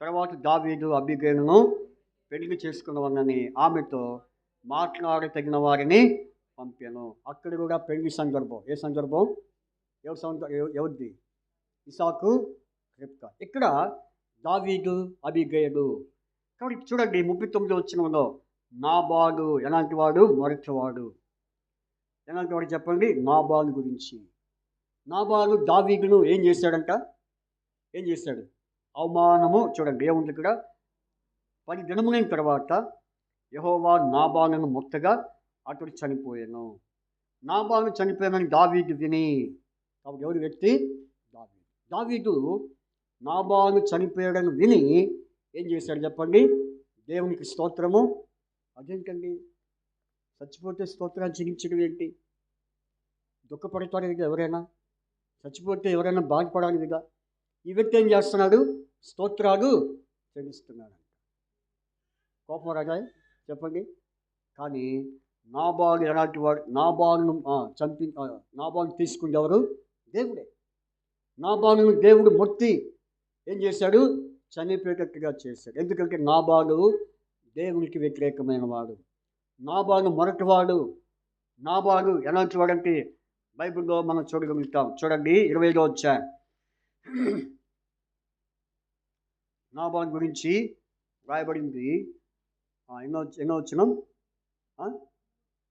తర్వాత దావీదు అబీగైలును పెళ్లి చేసుకున్నవన్నని ఆమెతో మాట్లాడతగిన వారిని పంపాను. అక్కడ కూడా పెళ్లి సందర్భం. ఏ సందర్భం? ఎవరిది? ఇసాకు, రెబ్కా. ఇక్కడ దావీదు, అబీగైలు. కాబట్టి చూడండి 39వ వచనంలో నాబాలు ఎలాంటి వాడు? మొరటివాడు. ఎలాంటి వాడు చెప్పండి? నాబాలు గురించి. నాబాలు దావీదును ఏం చేశాడంట? ఏం చేశాడు? అవమానము. చూడండి ఏముంది ఇక్కడ? 10 దినములైన తర్వాత యెహోవా నాబాలును మొత్తగా అతడు చనిపోయాను. నాబాలు చనిపోయానని దావీదు విని. కాబట్టి ఎవరి వ్యక్తి? దావీదు నాబాలు చనిపోయాడని విని ఏం చేశాడు చెప్పండి? దేవునికి స్తోత్రము. అదేంటండి, చచ్చిపోతే స్తోత్రాన్ని చెల్లించడం ఏంటి? దుఃఖపడతారు ఇక ఎవరైనా? చచ్చిపోతే ఎవరైనా బాధపడాలి ఇక. ఈ వ్యక్తి ఏం చేస్తున్నాడు? స్తోత్రాలు చెల్లిస్తున్నాడు. కోపం రాజా చెప్పండి. కానీ నాబాలు ఎలాంటి వాడు? నాబాలును నాబాలును తీసుకుంది ఎవరు? దేవుడే. నాబాలును దేవుడు మొత్తి ఏం చేశాడు? చనిపోయేటట్టుగా చేశాడు. ఎందుకంటే నాబాలు దేవునికి వ్యతిరేకమైన వాడు. నాబాలు మొరటివాడు. నాబాలు ఎలాంటి వాడంటే బైబిల్లో మనం చూడగలుగుతాం. చూడండి 25వ అధ్యాయం. నాబాలు గురించి రాయబడింది. ఎన్నో వచనం?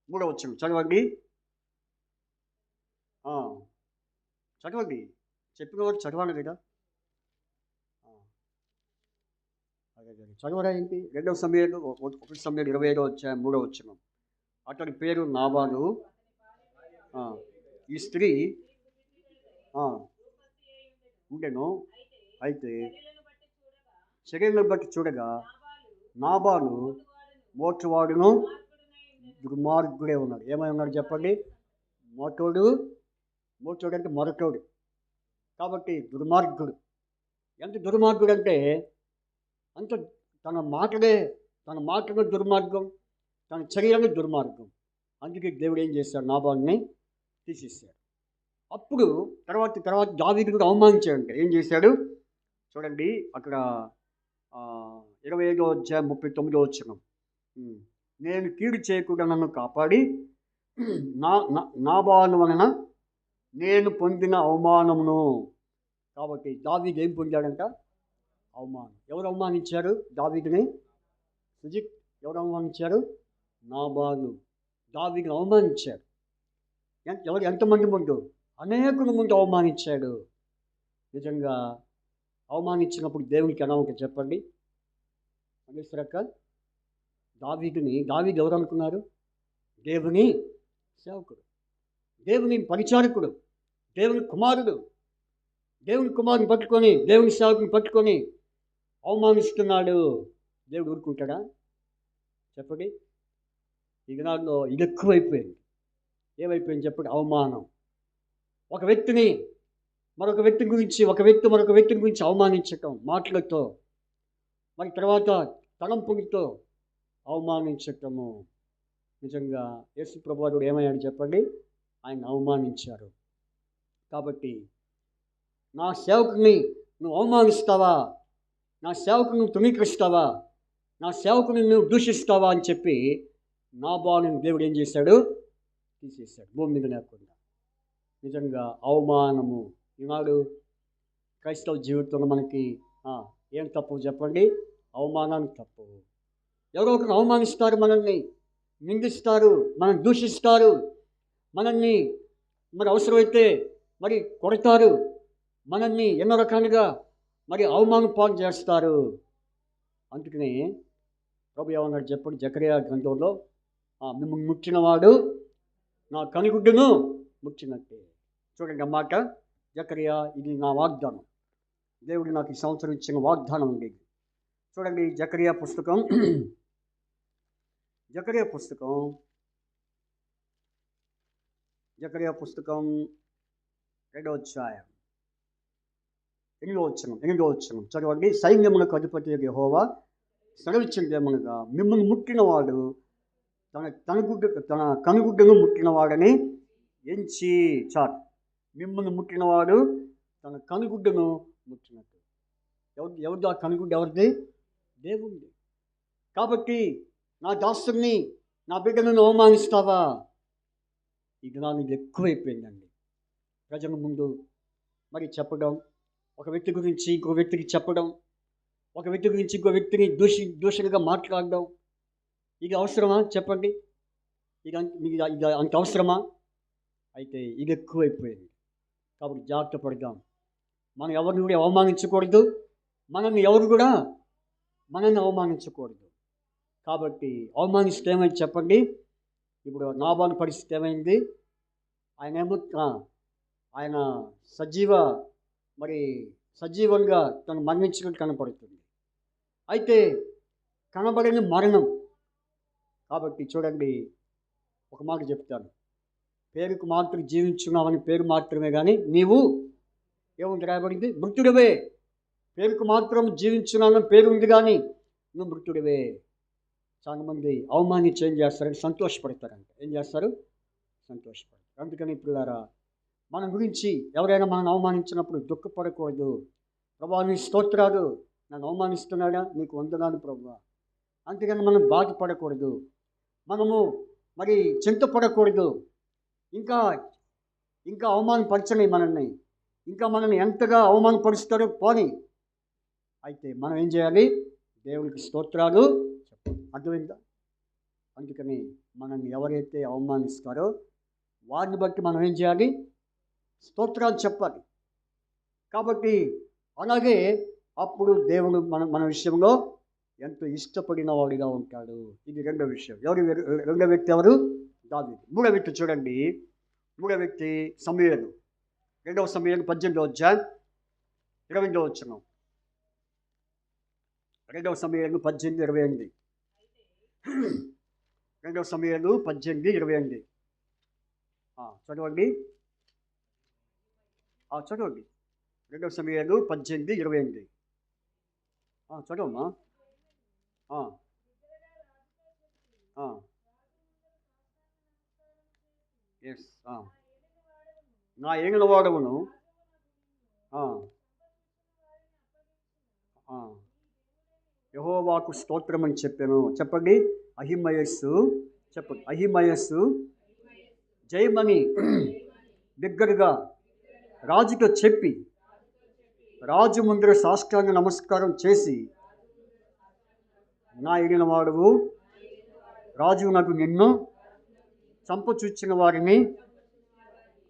3వ వచనం చదవండి. చదవండి, చెప్పిన వాడు చదవాలి కదా. చదవరా ఏంటి? 2వ సమూయేలు 1 సమూయేలు 25వ అధ్యాయం 3వ వచనం. అతని పేరు నాబాలు. ఈ స్త్రీ ఉండెను. అయితే చర్యలను బట్టి చూడగా నాబాలు మోటువాడును దుర్మార్గుడే ఉన్నాడు. ఏమై ఉన్నాడు చెప్పండి? మోటోడు అంటే మొరటోడు. కాబట్టి దుర్మార్గుడు. ఎంత దుర్మార్గుడు అంటే అంత తన మాటలు దుర్మార్గం, తన చర్యలు దుర్మార్గం. అందుకే దేవుడు ఏం చేశాడు? నాబాలుని తీసేశాడు. అప్పుడు తర్వాత దావీదు కూడా అవమానించాడు. ఏం చేశాడు చూడండి అక్కడ 25వ అధ్యాయం 39వ వచనం. నేను కీడు చేయకుండా నన్ను కాపాడి నాబాలు వలన నేను పొందిన అవమానమును. కాబట్టి దావీదు ఏం పొందాడంట? అవమానం. ఎవరు అవమానించారు దావీదుని? సుజిత్, ఎవరు అవమానించారు? నాబాలు దావీదుని అవమానించాడు. ఎంతమంది ముందు? అనేకుల ముందు అవమానించాడు. నిజంగా అవమానించినప్పుడు దేవునికి ఎలా ఉంటుంది చెప్పండి? మహేశ్వరక్క, దావీదు ఎవరు అనుకున్నారు? దేవుని సేవకుడు, దేవుని పరిచారకుడు, దేవుని కుమారుడు. దేవుని కుమారుని పట్టుకొని, దేవుని సేవకుని పట్టుకొని అవమానిస్తున్నాడు. దేవుడు ఊరుకుంటాడా చెప్పండి? ఈ దినాల్లో ఇది ఎక్కువైపోయింది. ఏమైపోయింది చెప్పండి? అవమానం. ఒక వ్యక్తిని మరొక వ్యక్తి గురించి అవమానించటం మాటలతో, మరి తర్వాత తలంపులతో అవమానించటము. నిజంగా యేసు ప్రభువారు ఏమయ్యాడు చెప్పండి? ఆయన అవమానించారు. కాబట్టి నా సేవకుని నువ్వు అవమానిస్తావా? నా సేవకుని నువ్వు తృణీకరిస్తావా? నా సేవకుని నువ్వు దూషిస్తావా అని చెప్పి నాబాలుని దేవుడు ఏం చేశాడు? తీసేశాడు, భూమి మీద లేకుండా. నిజంగా అవమానము. ఈనాడు క్రైస్తవ జీవితంలో మనకి ఏం తప్పు చెప్పండి? అవమానానికి తప్పు. ఎవరో ఒకరు అవమానిస్తారు, మనల్ని నిందిస్తారు, మనల్ని దూషిస్తారు, మనల్ని మరి అవసరమైతే మరి కొడతారు, మనల్ని ఎన్నో రకాలుగా మరి అవమానం పాలు చేస్తారు. అందుకని ప్రభు ఏమన్నాడు చెప్పండి, జకరియా గ్రంథంలో మిమ్మల్ని ముట్టినవాడు నా కనుగుడ్డును ముట్టినట్టే. చూడండి అన్నమాట, జకరియా ఇది నా వాగ్దానం, దేవుడు నాకు ఈ సంవత్సరం ఇచ్చిన వాగ్దానం ఉండేది. చూడండి జకరియా పుస్తకం జకరియా పుస్తకం 2వ అధ్యాయం 8వ వచనం చదవండి. సైన్యములకు అధిపతి యెహోవా సెలవిచ్చినదేమనగా, మిమ్మల్ని ముట్టినవాడు తన కనుగుడ్డును ముట్టినవాడని ఎంచి. చాలు, మిమ్మల్ని ముట్టినవాడు తన కనుగుడ్డును ముట్టినట్టు. ఎవరిది ఆ కనుగుడ్డు? ఎవరిది? దేవుడిది. కాబట్టి నా దాసుని, నా బిడ్డలను అవమానిస్తావా? ఈ జ్ఞానం ఎక్కువైపోయిందండి. ప్రజల ముందు మరి చెప్పడం, ఒక వ్యక్తి గురించి ఇంకో వ్యక్తికి చెప్పడం, ఒక వ్యక్తి గురించి ఇంకో వ్యక్తిని దూషణగా మాట్లాడడం, ఇది అవసరమా చెప్పండి? ఇది అంత అవసరమా? అయితే ఇది ఎక్కువైపోయింది. కాబట్టి జాగ్రత్త పడదాం. మనం ఎవరిని కూడా అవమానించకూడదు, మనల్ని ఎవరు కూడా మనల్ని అవమానించకూడదు. కాబట్టి అవమానిస్తే ఏమైంది చెప్పండి? ఇప్పుడు నాబాలు పరిస్థితి ఏమైంది? ఆయన సజీవంగా తను మరణించినట్టు కనపడుతుంది. అయితే కనబడని మరణం. కాబట్టి చూడండి, ఒక మాట చెప్తాను, పేరుకు మాత్రం జీవించున్నామని పేరు మాత్రమే, కానీ నీవు ఏముంది రాయబడింది? మృతుడివే. పేరుకు మాత్రం జీవించున్నామని పేరు ఉంది, కానీ నువ్వు మృతుడివే. చాలామంది అవమానించి ఏం చేస్తారంటే సంతోషపడతారంట. ఏం చేస్తారు? సంతోషపడతారు. అందుకని ఇప్పుడు మన గురించి ఎవరైనా మనం అవమానించినప్పుడు దుఃఖపడకూడదు. ప్రభువా నీ స్తోత్రాలు, నన్ను అవమానిస్తున్నాడా, నీకు వందనాలు ప్రభువా. అందుకని మనం బాధపడకూడదు, మనము మరి చింతపడకూడదు. ఇంకా అవమానపరచని మనల్ని, ఇంకా మనల్ని ఎంతగా అవమానపరుస్తారో పోని. అయితే మనం ఏం చేయాలి? దేవునికి స్తోత్రాలు చెప్పాలి. అర్థమైందా? అందుకని మనల్ని ఎవరైతే అవమానిస్తారో వారిని బట్టి మనం ఏం చేయాలి? స్తోత్రాలు చెప్పాలి. కాబట్టి అలాగే అప్పుడు దేవుడు మన విషయంలో ఎంతో ఇష్టపడిన వాడిగా ఉంటాడు. ఇది రెండో విషయం. రెండో వ్యక్తి ఎవరు? దావీదు. మూడో వ్యక్తి చూడండి, మూడో వ్యక్తి సమూయేలు. 2వ సమూయేలు 18వ అధ్యాయం 28వ వచనం. 2వ సమూయేలు 18:28. 2వ సమూయేలు 18:28. చదవండి. 2వ సమూయేలు 18:28. చదవమ్మా. ఎస్. నా ఏగిన వాడవును యెహోవాకు స్తోత్రం అని చెప్పాను. చెప్పండి. అహిమయస్సు. చెప్పండి. అహిమయస్సు జయమని దగ్గరగా రాజుతో చెప్పి, రాజు ముందర సాష్టాంగ నమస్కారం చేసి, నా ఏగిన వాడవు రాజు నాకు నిన్ను చంపచూచిన వారిని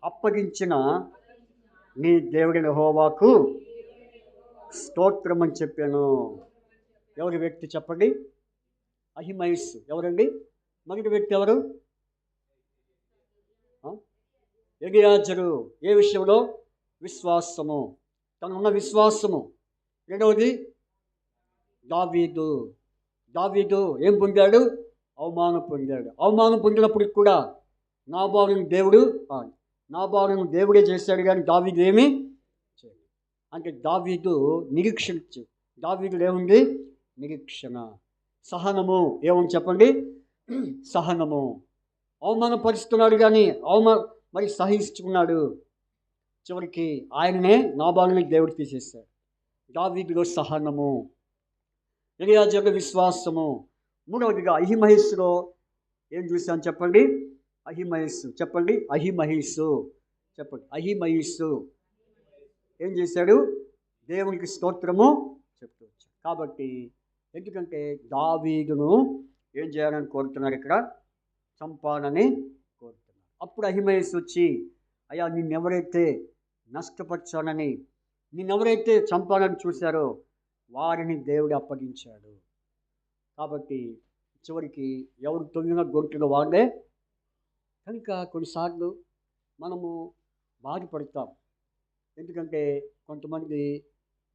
అప్పగించిన నీ దేవుడైన యెహోవాకు స్తోత్రం అని చెప్పాను. ఎవరి వ్యక్తి చెప్పండి? అహిమయస్సు. ఎవరండి? మొదటి వ్యక్తి ఎవరు? ఎలియాజరు. ఏ విషయంలో? విశ్వాసము, తనున్న విశ్వాసము. రెండవది దావీదు ఏం పొందాడు? అవమానం పొందాడు. అవమానం పొందినప్పటికి కూడా నాబాలును దేవుడే చేశాడు, కానీ దావీదు ఏమి చేయడు. అంటే దావీదు నిరీక్షించు. దావీదులో ఏముంది? నిరీక్షణ. సహనము. ఏమని చెప్పండి? సహనము. అవమానపరుస్తున్నాడు, కానీ మరి సహించుకున్నాడు. చివరికి ఆయననే నాబాలుని దేవుడు తీసేశాడు. దావీదులో సహనము, ఎలియాజరులో విశ్వాసము. మూడవదిగా అహిమయస్సులో ఏం చూశాను చెప్పండి? అహిమయస్సు. చెప్పండి. అహిమయస్సు. చెప్పండి. అహిమయస్సు ఏం చేశాడు? దేవునికి స్తోత్రము చెప్తూ వచ్చాడు. కాబట్టి ఎందుకంటే దావీదును ఏం చేయాలని కోరుతున్నారు? ఇక్కడ చంపాలని కోరుతున్నారు. అప్పుడు అహిమయస్సు వచ్చి, అయ్యా నిన్నెవరైతే నష్టపరచానని నిన్నెవరైతే చంపాలని చూశారో వారిని దేవుడు అప్పగించాడు. కాబట్టి చివరికి ఎవరు తొంగిన గొంతులు వాళ్ళే. కనుక కొన్నిసార్లు మనము బాధపడతాం. ఎందుకంటే కొంతమంది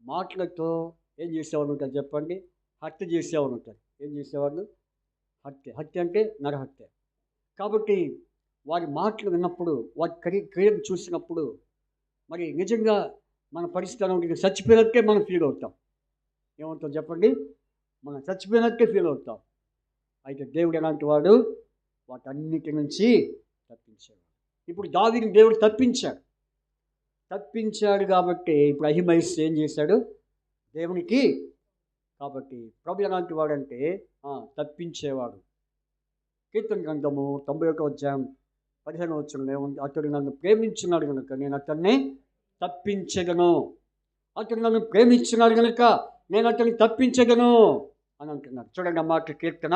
మాటలతో ఏం చేసేవాళ్ళు ఉంటారు చెప్పండి? హత్య చేసేవాళ్ళు ఉంటారు. ఏం చేసేవాళ్ళు? హత్య అంటే నరహత్య. కాబట్టి వారి మాటలు విన్నప్పుడు, వారి క్రియలు చూసినప్పుడు మరి నిజంగా మన పరిస్థితి ఎలా ఉంటుంది? చచ్చిపోయినట్టే మనం ఫీల్ అవుతాం. ఏమవుతాం చెప్పండి? మనం చచ్చిపోయినట్టే ఫీల్ అవుతాం. అయితే దేవుడు ఎలాంటి వాడు? వాటన్నిటి నుంచి తప్పించాడు. ఇప్పుడు దావీదుని దేవుడు తప్పించాడు కాబట్టి ఇప్పుడు అహిమయస్సు ఏం చేశాడు? దేవునికి. కాబట్టి ప్రభు ఎలాంటి వాడంటే తప్పించేవాడు. కీర్తన గ్రంథము 91వ అధ్యాయం 15వ వచనంలో ఏముంది? అతడు నన్ను ప్రేమించున్నాడు కనుక నేను అతన్ని తప్పించగను. అతడు నన్ను ప్రేమించున్నాడు కనుక నేను అతన్ని తప్పించగను అని అంటున్నాడు. చూడండి ఆ మాట. కీర్తన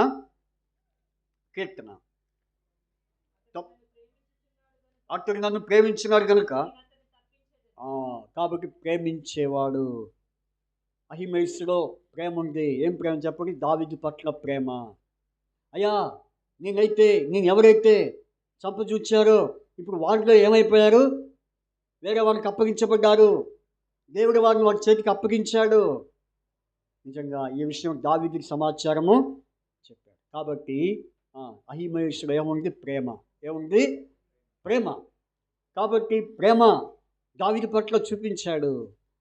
అతడు నన్ను ప్రేమించినాడు కనుక. కాబట్టి ప్రేమించేవాడు. అహిమయస్సులో ప్రేమ ఉంది. ఏం ప్రేమ చెప్పండి? దావీదు పట్ల ప్రేమ. అయ్యా, నేను ఎవరైతే చంపచూచారో ఇప్పుడు వారిలో ఏమైపోయారు? వేరే వారికి అప్పగించబడ్డారు. దేవుడు వారిని వారి చేతికి అప్పగించాడు. నిజంగా ఈ విషయం దావీదుకి సమాచారము చెప్పాడు. కాబట్టి అహిమయస్సులో ఏముంది? ఏముంది? ప్రేమ. కాబట్టి ప్రేమ దావీదు పట్ల చూపించాడు.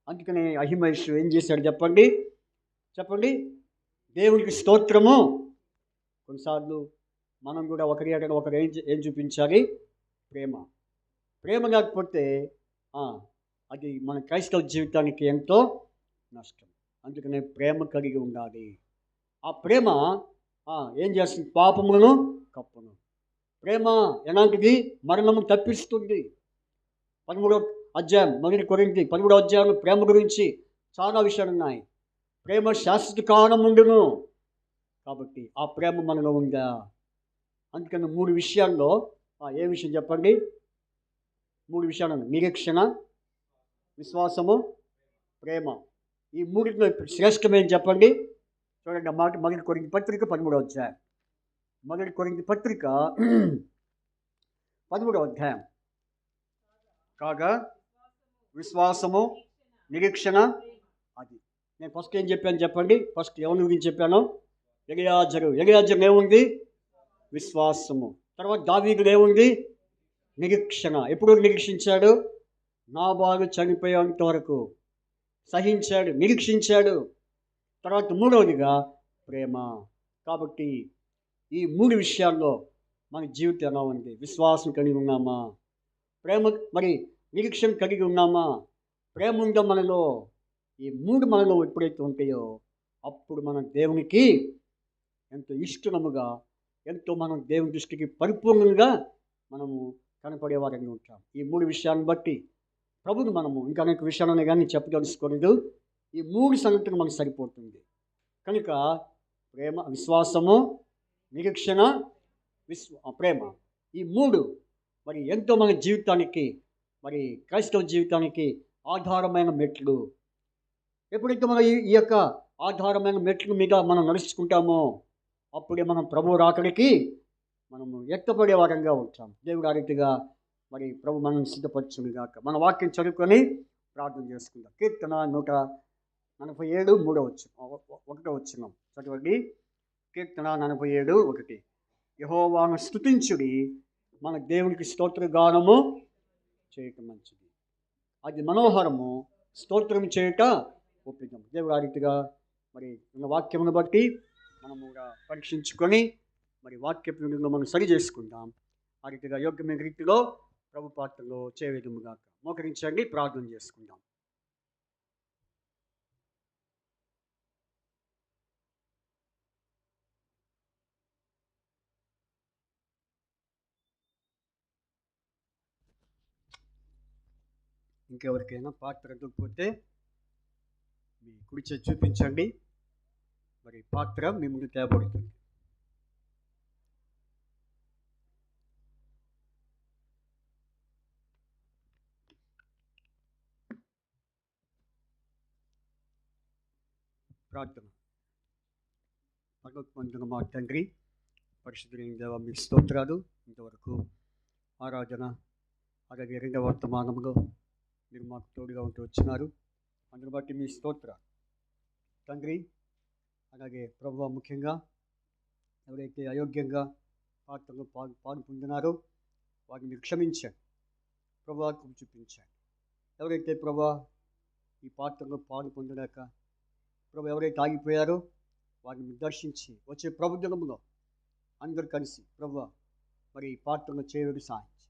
అందుకనే అహిమయస్సు ఏం చేశాడు చెప్పండి? దేవునికి స్తోత్రము. కొన్నిసార్లు మనం కూడా ఒకరి ఏం చూపించాలి? ప్రేమ లేకపోతే అది మన క్రైస్తవ జీవితానికి ఎంతో నష్టం. అందుకనే ప్రేమ కలిగి ఉండాలి. ఆ ప్రేమ ఏం చేస్తుంది? పాపములను కప్పును. ప్రేమ ఎలాంటిది? మరణము తప్పిస్తుంది. 13వ అధ్యాయం 1 కొరింథీ 13వ అధ్యాయంలో ప్రేమ గురించి చాలా విషయాలు ఉన్నాయి. ప్రేమ శాశ్వత కాలం ఉండును. కాబట్టి ఆ ప్రేమ మనలో ఉందా? అందుకని 3 విషయాల్లో ఏ విషయం చెప్పండి? 3 విషయాలు: నిరీక్షణ, విశ్వాసము, ప్రేమ. ఈ మూడింటిలో శ్రేష్టమేం చెప్పండి? చూడండి ఆ మాట. 1 కొరింథీ పత్రిక 13వ అధ్యాయం. 1 కొరింథీ పత్రిక 13వ అధ్యాయం. కాగా విశ్వాసము, నిరీక్షణ. అది నేను ఫస్ట్ ఏం చెప్పాను చెప్పండి? ఫస్ట్ ఎవరి గురించి చెప్పాను? ఎలియాజరు ఏముంది? విశ్వాసము. తర్వాత దావీదులో ఏముంది? నిరీక్షణ. ఎప్పుడు నిరీక్షించాడు? నాబాలు చనిపోయేంత వరకు సహించాడు, నిరీక్షించాడు. తర్వాత 3వదిగా ప్రేమ. కాబట్టి ఈ 3 విషయాల్లో మన జీవితం ఎలా ఉంది? విశ్వాసం కలిగి ఉన్నామా? మరి నిరీక్షణ కలిగి ఉన్నామా? ప్రేమ ఉందా మనలో? ఈ 3 మనలో ఎప్పుడైతే ఉంటాయో అప్పుడు మనం దేవునికి ఎంతో ఇష్టముగా, ఎంతో మనం దేవుని దృష్టికి పరిపూర్ణంగా మనము కనపడే వారంగా ఉంటాం. ఈ 3 విషయాలను బట్టి ప్రభుని మనము ఇంకా అనేక విషయాలను కానీ చెప్పదలుచుకోలేదు. ఈ 3 సంగతులు మనకు సరిపోతుంది. కనుక ప్రేమ, విశ్వాసము, నిరీక్షణ, ప్రేమ. ఈ 3 మరి ఎంతో మన జీవితానికి, మరి క్రైస్తవ జీవితానికి ఆధారమైన మెట్లు. ఎప్పుడైతే మనం ఈ యొక్క ఆధారమైన మెట్ల మీద మనం నడుచుకుంటామో అప్పుడే మనం ప్రభు రాకడికి మనము ఎత్తపడే వారంగా ఉంటాం. దేవుడు ఆ రీతిగా మరి ప్రభు మనం సిద్ధపరచును గాక. మన వాక్యం చదువుకొని ప్రార్థన చేసుకుందాం. కీర్తన 147 1వ వచనం చదవండి. కీర్తన 47 1. యెహోవాను స్తుతించుడి, మన దేవునికి స్తోత్రగానము చేయటం మంచిది, అది మనోహరము, స్తోత్రం చేయట ఒప్పిదం. దేవుడు ఆ రీతిగా మరి మన వాక్యమును బట్టి మనము కూడా పరీక్షించుకొని మరి వాక్యమును మనం సరి చేసుకుందాం. ఆ రీతిగా యోగ్యమైన రీతిలో ప్రభు పాత్రలో చేయవేదముగా మోకరించండి, ప్రార్థన చేసుకుందాం. ఇంకెవరికైనా పాత్ర దొరికిపోతే మీ కుడి చేతి చూపించండి. మరి పాత్ర మీ ముందు తేబడుతుంది. ప్రార్థన. పరలోకమందున్న మా తండ్రి, పరిశుద్ధులైన దేవా, మీకు స్తోత్రాలు. ఇంతవరకు ఆరాధన అలాగే రెండవ వర్తమానంలో మీరు మాకు తోడుగా ఉంటూ వచ్చినారు. అందుని బట్టి మీ స్తోత్రాలు తండ్రి. అలాగే ప్రభువా, ముఖ్యంగా ఎవరైతే అయోగ్యంగా ప్రార్థనలో పాలు పొందినారో వారిని మీరు క్షమించండి ప్రభువా, కృప చూపించండి. ఎవరైతే ప్రభువా ఈ ప్రార్థనలో పాలు పొందలేక ప్రభు ఎవరైతే ఆగిపోయారో వారిని దర్శించి వచ్చే ప్రభు దినములో అందరూ కలిసి ప్రభువా మరి ఈ ప్రార్థనలో చేయడం సాధించి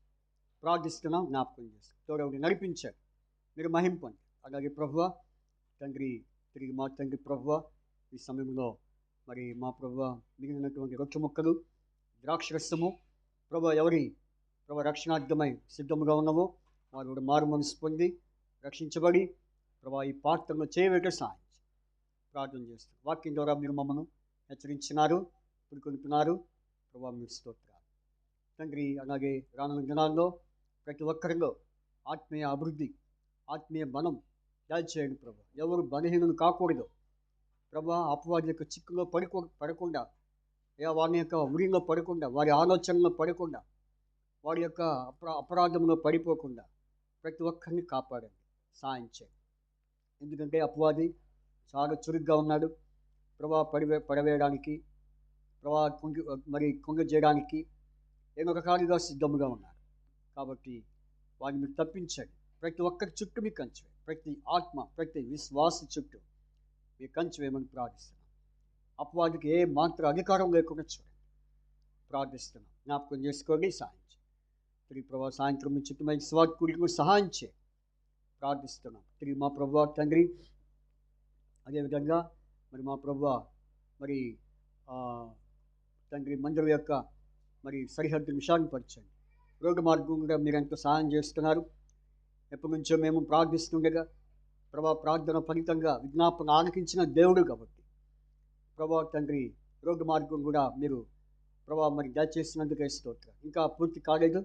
ప్రార్థిస్తున్నాం. జ్ఞాపకం చేసి తోడవని నడిపించారు, మీరు మహింపండి. అలాగే ప్రభువా తండ్రి, తిరిగి మా తండ్రి ప్రభువా ఈ సమయంలో మరి మా ప్రభువా మిగిలినటువంటి రొట్టె ముక్కలు ద్రాక్షరసము ప్రభు ఎవరి రక్షణార్థమై సిద్ధముగా ఉన్నామో వారు కూడా మారు మనసు పొంది రక్షించబడి ప్రభా ఈ ప్రార్థనలో చేయవేట సాధించి ప్రార్థన చేస్తారు. వాక్యం ద్వారా మీరు మమ్మల్ని హెచ్చరించినారు, పుడుకొంటున్నారు ప్రభా, మీరు స్తోత్రాలు తండ్రి. అలాగే రానున్న దినాల్లో ప్రతి ఒక్కరిలో ఆత్మీయ అభివృద్ధి, ఆత్మీయ బలం దాల్చేయండి ప్రభా. ఎవరు బలహీనలు కాకూడదు ప్రభా. అపవాది యొక్క చిక్కులో పడకుండా, వారి యొక్క ఉరిలో పడకుండా, వారి ఆలోచనలో పడకుండా, వారి యొక్క అపరాధంలో పడిపోకుండా ప్రతి ఒక్కరిని కాపాడండి, సాయం చేయండి. ఎందుకంటే అపవాది చాలా చురుగ్గా ఉన్నాడు ప్రభా. పడవేయడానికి ప్రభా, కొంగ చేయడానికి ఎన్నో రకాలుగా సిద్ధముగా ఉన్నారు. కాబట్టి వారిని మీరు తప్పించండి. ప్రతి ఒక్కరి చుట్టూ మీకు కంచె, ప్రతి ఆత్మ, ప్రతి విశ్వాస చుట్టూ మీరు కంచె వేయమని ప్రార్థిస్తున్నాం. అపవాదికి ఏ మాత్ర అధికారం లేకుండా చూడండి, ప్రార్థిస్తున్నాం. జ్ఞాపకం చేసుకోండి, సాయం చేయండి. తిరిగి ప్రభావ సాయంత్రం మీ చుట్టూ మంచి స్వార్థకుడికి సహాయం చేయండి, ప్రార్థిస్తున్నాం. తిరిగి మా ప్రభువా తండ్రి, అదేవిధంగా మరి మా ప్రభువా మరి తండ్రి మందిరం యొక్క మరి సరిహద్దు విశాలపరచండి. రోడ్డు మార్గం కూడా మీరు ఎంతో సహాయం చేస్తున్నారు. ఎప్పటి నుంచో మేము ప్రార్థిస్తుండగా ప్రభా ప్రార్థన ఫలితంగా విజ్ఞాపన ఆలకించిన దేవుడు కాబట్టి ప్రభా తండ్రి రోడ్డు మార్గం కూడా మీరు ప్రభా మరి దయచేసినందుకే స్తోత్రం. ఇంకా పూర్తి కాలేదు,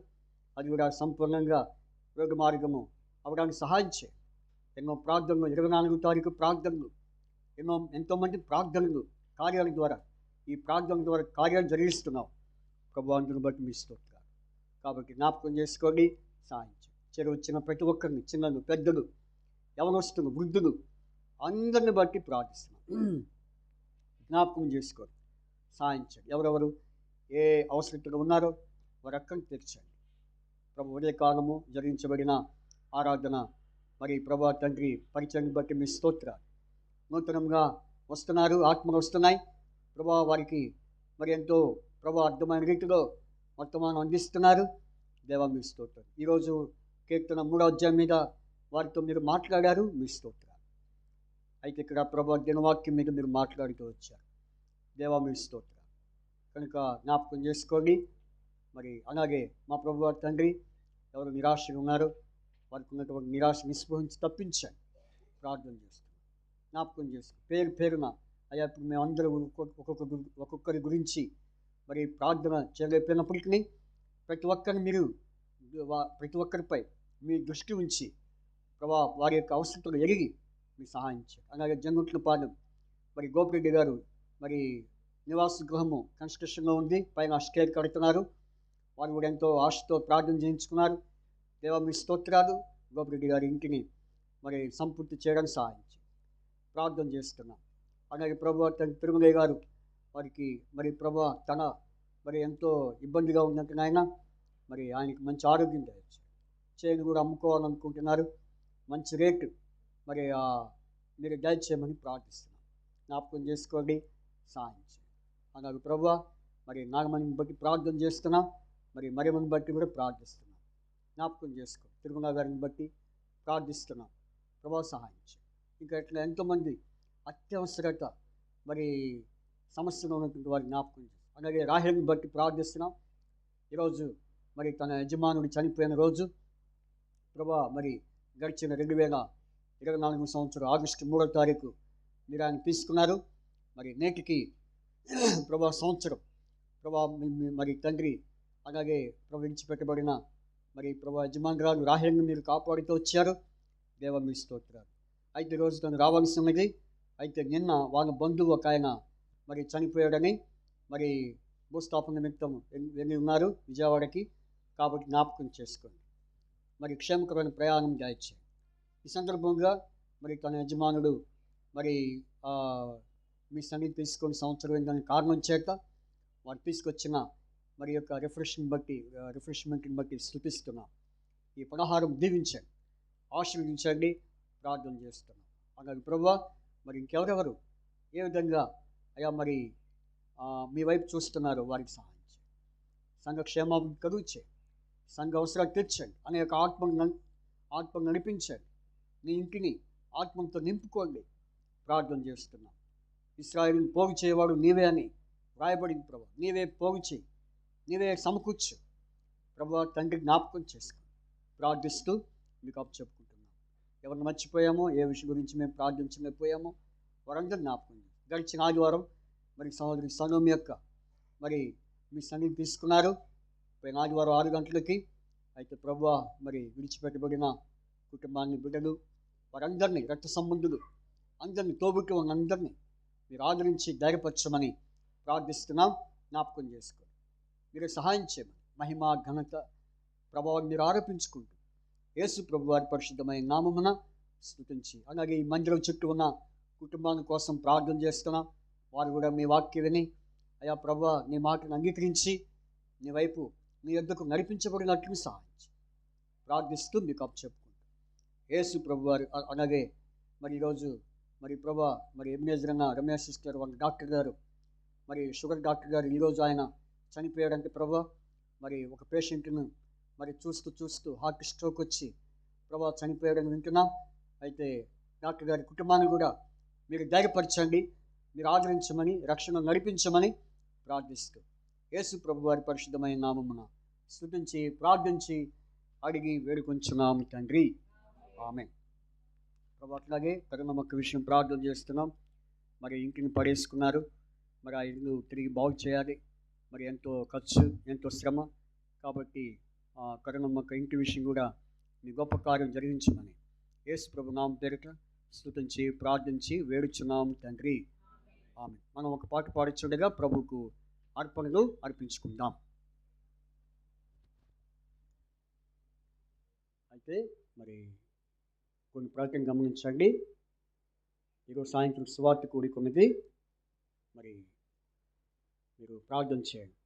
అది కూడా సంపూర్ణంగా రోడ్డు మార్గము అవడానికి సహాయం చేయండి. ఎన్నో ప్రార్థనలు, 24వ తారీఖు ప్రార్థనలు, ఎంతోమంది ప్రార్థనలు కార్యాల ద్వారా, ఈ ప్రార్థన ద్వారా కార్యాలు జరిగిస్తున్నాం ప్రభు. అందుని బట్టి మీ స్తోత్రాలు. కాబట్టి జ్ఞాపకం చేసుకోండి, సహాయం చేయండి. చెరువు వచ్చిన ప్రతి ఒక్కరిని, చిన్నలు, పెద్దలు, యవనస్తులు, వృద్ధులు అందరిని బట్టి ప్రార్థిస్తున్నాం. జ్ఞాపకం చేసుకోండి, సహాయం చేయండి. ఎవరెవరు ఏ అవసరతలు ఉన్నారో వారి అక్కడిని తీర్చండి ప్రభు. ఉదయకాలము జరిగించబడిన ఆరాధన మరి ప్రభా తండ్రి పరిచయాన్ని బట్టి మీ స్తోత్రాలు. నూతనంగా వస్తున్నారు, ఆత్మలు వస్తున్నాయి ప్రభా. వారికి మరి ఎంతో ప్రభా అర్థమైన రీతిలో వర్తమానం అందిస్తున్నారు దేవా, మీ స్తోత్రం. ఈరోజు కీర్తన 3వ అధ్యాయం మీద వారితో మీరు మాట్లాడారు, మీ స్తోత్రాలు. అయితే ఇక్కడ ప్రభా దినవాక్యం మీద మీరు మాట్లాడుతూ వచ్చారు దేవా, మీ స్తోత్రాలు. కనుక జ్ఞాపకం చేసుకోండి. మరి అలాగే మా ప్రభు తండ్రి ఎవరు నిరాశగా ఉన్నారో వారికి ఉన్నటువంటి నిరాశ నిస్పృహించి తప్పించండి, ప్రార్థన చేస్తాం. జ్ఞాపకం చేసుకోండి. పేరు పేరున అయ్యా, ఇప్పుడు మేము అందరూ ఒక్కొక్కరి గురించి మరి ప్రార్థన చేయలేకపోయినప్పటికీ ప్రతి ఒక్కరిని మీరు ప్రతి ఒక్కరిపై మీ దృష్టి ఉంచి ప్రభా వారి యొక్క అవసరతలు ఎరిగి మీ సహాయం చేయండి. అలాగే జంగుట్లపాలెం మరి గోపిరెడ్డి గారు మరి నివాస గృహము కన్స్ట్రక్షన్లో ఉంది, పైన స్టేర్ కడుతున్నారు. వారు కూడా ఎంతో ఆశతో ప్రార్థన చేయించుకున్నారు దేవా, మీ స్తోత్రాలు. గోపిరెడ్డి గారి ఇంటిని మరి సంపూర్తి చేయడానికి సహాయం చేయండి, ప్రార్థన చేస్తున్నాం. అలాగే ప్రభు తిరుమలయ్య గారు వారికి మరి ప్రభు తన మరి ఎంతో ఇబ్బందిగా ఉన్నట్టు నాయన మరి ఆయనకి మంచి ఆరోగ్యం దయచేయండి. చేను కూడా అమ్ముకోవాలనుకుంటున్నారు, మంచి రేటు మరి మీరు దయచేయమని ప్రార్థిస్తున్నాం. జ్ఞాపకం చేసుకోండి, సహాయం చేయండి. అలాగే ప్రభు మరి నాగమణిని బట్టి ప్రార్థన చేస్తున్నాం, మరి మరియమ్మని బట్టి కూడా ప్రార్థిస్తున్నాం. జ్ఞాపకం చేసుకోండి. తిరుమల గారిని బట్టి ప్రార్థిస్తున్నాం ప్రభు, సహాయం చేయండి. ఇంకా ఇట్లా ఎంతోమంది అత్యవసరత మరి సమస్యలో ఉన్నటువంటి వారి జ్ఞాపకం చేస్తాం. అలాగే రాహేల్ని బట్టి ప్రార్థిస్తున్నాం. ఈరోజు మరి తన యజమానుడు చనిపోయిన రోజు ప్రభా, మరి గడిచిన 2024 సంవత్సరం ఆగస్టు 3వ తారీఖు మీరు ఆయన తీసుకున్నారు. మరి నేటికి ప్రభా సంవత్సరం ప్రభా మరి తండ్రి అలాగే ప్రభు విడిచిపెట్టబడిన మరి ప్రభా యజమానురాలు రాహేల్ని మీరు కాపాడుతూ వచ్చారు దేవ, మీ స్తోత్రాలు. అయితే రోజు తను రావాల్సి ఉన్నది, అయితే నిన్న వాళ్ళ బంధువు ఒక ఆయన మరి చనిపోయాడని మరి భూస్థాపన నిమిత్తం వెళ్ళి ఉన్నారు విజయవాడకి. కాబట్టి జ్ఞాపకం చేసుకోండి. మరి క్షేమకరమైన ప్రయాణం గాయచ్చు. ఈ సందర్భంగా మరి తన యజమానుడు మరి మీ సన్నిధి తీసుకొని సంవత్సరం ఏంటనే కారణం చేత వారు తీసుకొచ్చిన మరి యొక్క రిఫ్రెష్మెంట్ని బట్టి స్థుతిస్తున్నాం. ఈ పలహారం దీవించండి, ఆశీర్వదించండి, ప్రార్థన చేస్తున్నాం. అలాగే ప్రభువా, మరి ఇంకెవరెవరు ఏ విధంగా అయ్యా మరి మీ వైపు చూస్తున్నారు వారికి సహాయం చేయండి. సంఘ క్షేమాభివృద్ధి కలుగు చేయండి, సంఘ అవసరాలు తీర్చండి, అనేక ఆత్మను నడిపించండి, నీ ఇంటిని ఆత్మతో నింపుకోండి. ప్రార్థన చేస్తున్నాం. ఇశ్రాయేలును పోగు చేయవాడు నీవే అని రాయబడింది ప్రభు. నీవే పోగు చేయి, నీవే సమకూర్చు ప్రభు. తండ్రి జ్ఞాపకం చేసుకుని ప్రార్థిస్తూ మీకు అప్పచెప్పుకుంటున్నాం. ఎవరిని మర్చిపోయామో, ఏ విషయం గురించి మేము ప్రార్థించలేకపోయామో వారందరూ జ్ఞాపకం. గడిచిన ఆదివారం మరి సహోదరి సనోమి యొక్క మరి మీ సన్నిధి తీసుకున్నారు. పోయిన ఆదివారం 6 గంటలకి. అయితే ప్రభువా, మరి విడిచిపెట్టబడిన కుటుంబాన్ని, బిడ్డలు వారందరినీ, రక్త సంబంధులు అందరినీ, తోబుట్టువులను అందరినీ మీరు ఆదరించి ధైర్యపరచమని ప్రార్థిస్తున్నాం. జ్ఞాపకం చేసుకోండి. మీరు సహాయం చేయమని మహిమ, ఘనత, ప్రభావం మీరు ఆరోపించుకుంటూ యేసు ప్రభు వారి పరిశుద్ధమైన నామమున స్తుతించి, అలాగే ఈ మందిరం చుట్టూ ఉన్న కుటుంబాల కోసం ప్రార్థన చేస్తున్నాం. వారు కూడా మీ వాక్య విని అయా ప్రభువా నీ మాటను అంగీకరించి నీ వైపు నీ యొద్దకు నడిపించబడినట్లు సహాయించి ప్రార్థిస్తూ మీకు అప్పచెప్పుకుంటాం యేసు ప్రభు వారు. అలాగే మరి ఈరోజు మరి ప్రభా మరి ఎమ్మెజర్ అన్న రమేష్ సిస్టర్ వాళ్ళ డాక్టర్ గారు, మరి షుగర్ డాక్టర్ గారు ఈరోజు ఆయన చనిపోయాడంటే ప్రభా, మరి ఒక పేషెంట్ను మరి చూస్తూ హార్ట్ స్ట్రోక్ వచ్చి ప్రభా చనిపోయాడని వింటున్నాం. అయితే డాక్టర్ గారి కుటుంబాన్ని కూడా మీరు ధైర్యపరచండి, మీరు ఆదరించమని, రక్షణ నడిపించమని ప్రార్థిస్తూ యేసు ప్రభు వారి పరిశుద్ధమైన నామమున స్తుతించి ప్రార్థించి అడిగి వేడుకొంచున్నాం తండ్రి, ఆమేన్. ప్రభు అట్లాగే కరుణమ్మక్క విషయం ప్రార్థన చేస్తున్నాం. మరి ఇంటిని పడేసుకున్నారు, మరి ఆ ఇల్లు తిరిగి బాగు చేయాలి. మరి ఎంతో ఖర్చు, ఎంతో శ్రమ. కాబట్టి కరుణమ్మక్క ఇంటి విషయం కూడా మీ గొప్ప కార్యం జరిగించమని యేసు ప్రభు నామం పేరిట స్తుతించి ప్రార్థించి వేడుచున్నాం తండ్రి, ఆమేన్. మనం ఒక పాట పాడుచుండగా ప్రభువుకు అర్పణలు అర్పించుకుందాం. అయితే మరి కొన్ని ప్రకటన గమనించండి. ఈరోజు సాయంత్రం సువార్త కూడుకున్నది. మరి మీరు ప్రార్థన చేయండి.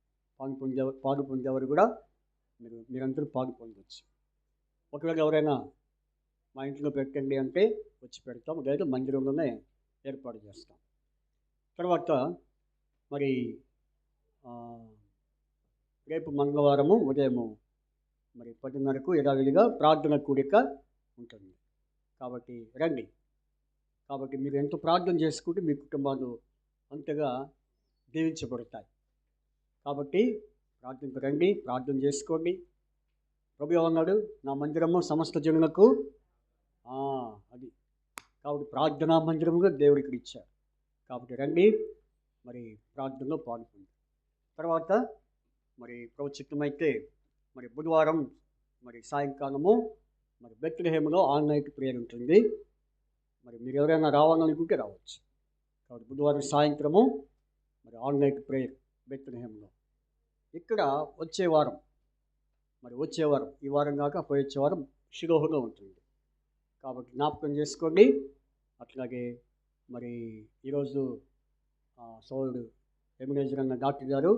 పాలు పొందేవారు కూడా మీరందరూ పాలు పొందవచ్చు. ఒకవేళ ఎవరైనా మా ఇంట్లో పెట్టండి అంటే వచ్చి పెడతాం, లేదా మందిరంలోనే ఏర్పాటు చేస్తాం. తర్వాత మరి రేపు మంగళవారము ఉదయము మరి 10:30కు యథావిధిగా ప్రార్థన కూడిక ఉంటుంది. కాబట్టి రండి. కాబట్టి మీరు ఎంతో ప్రార్థన చేసుకుంటే మీ కుటుంబాలు అంతగా దీవించబడతాయి. కాబట్టి ప్రార్థనకు రండి, ప్రార్థన చేసుకోండి. ప్రభు అన్నాడు, నా మందిరము సమస్త జనులకు అది. కాబట్టి ప్రార్థనా మందిరముగా దేవుడు ఇక్కడ ఇచ్చారు. కాబట్టి రండి, మరి ప్రార్థనలో పాల్గొంది. తర్వాత మరి ప్రభు చిత్తమైతే మరి బుధవారం మరి సాయంకాలము మరి బెత్లెహేములో ఆల్ నైట్ ప్రేయర్ ఉంటుంది. మరి మీరు ఎవరైనా రావాలనుకుంటే రావచ్చు. కాబట్టి బుధవారం సాయంత్రము మరి ఆల్ నైట్ ప్రేయర్ బెత్లెహేములో. ఇక్కడ వచ్చే వారం ఈ వారం కాక వచ్చే వారం షిలోహులో ఉంటుంది. కాబట్టి జ్ఞాపకం చేసుకోండి. అట్లాగే మరి ఈరోజు సోదరుడు ఎమ్మెజర్ అన్న డాక్టర్ గారు,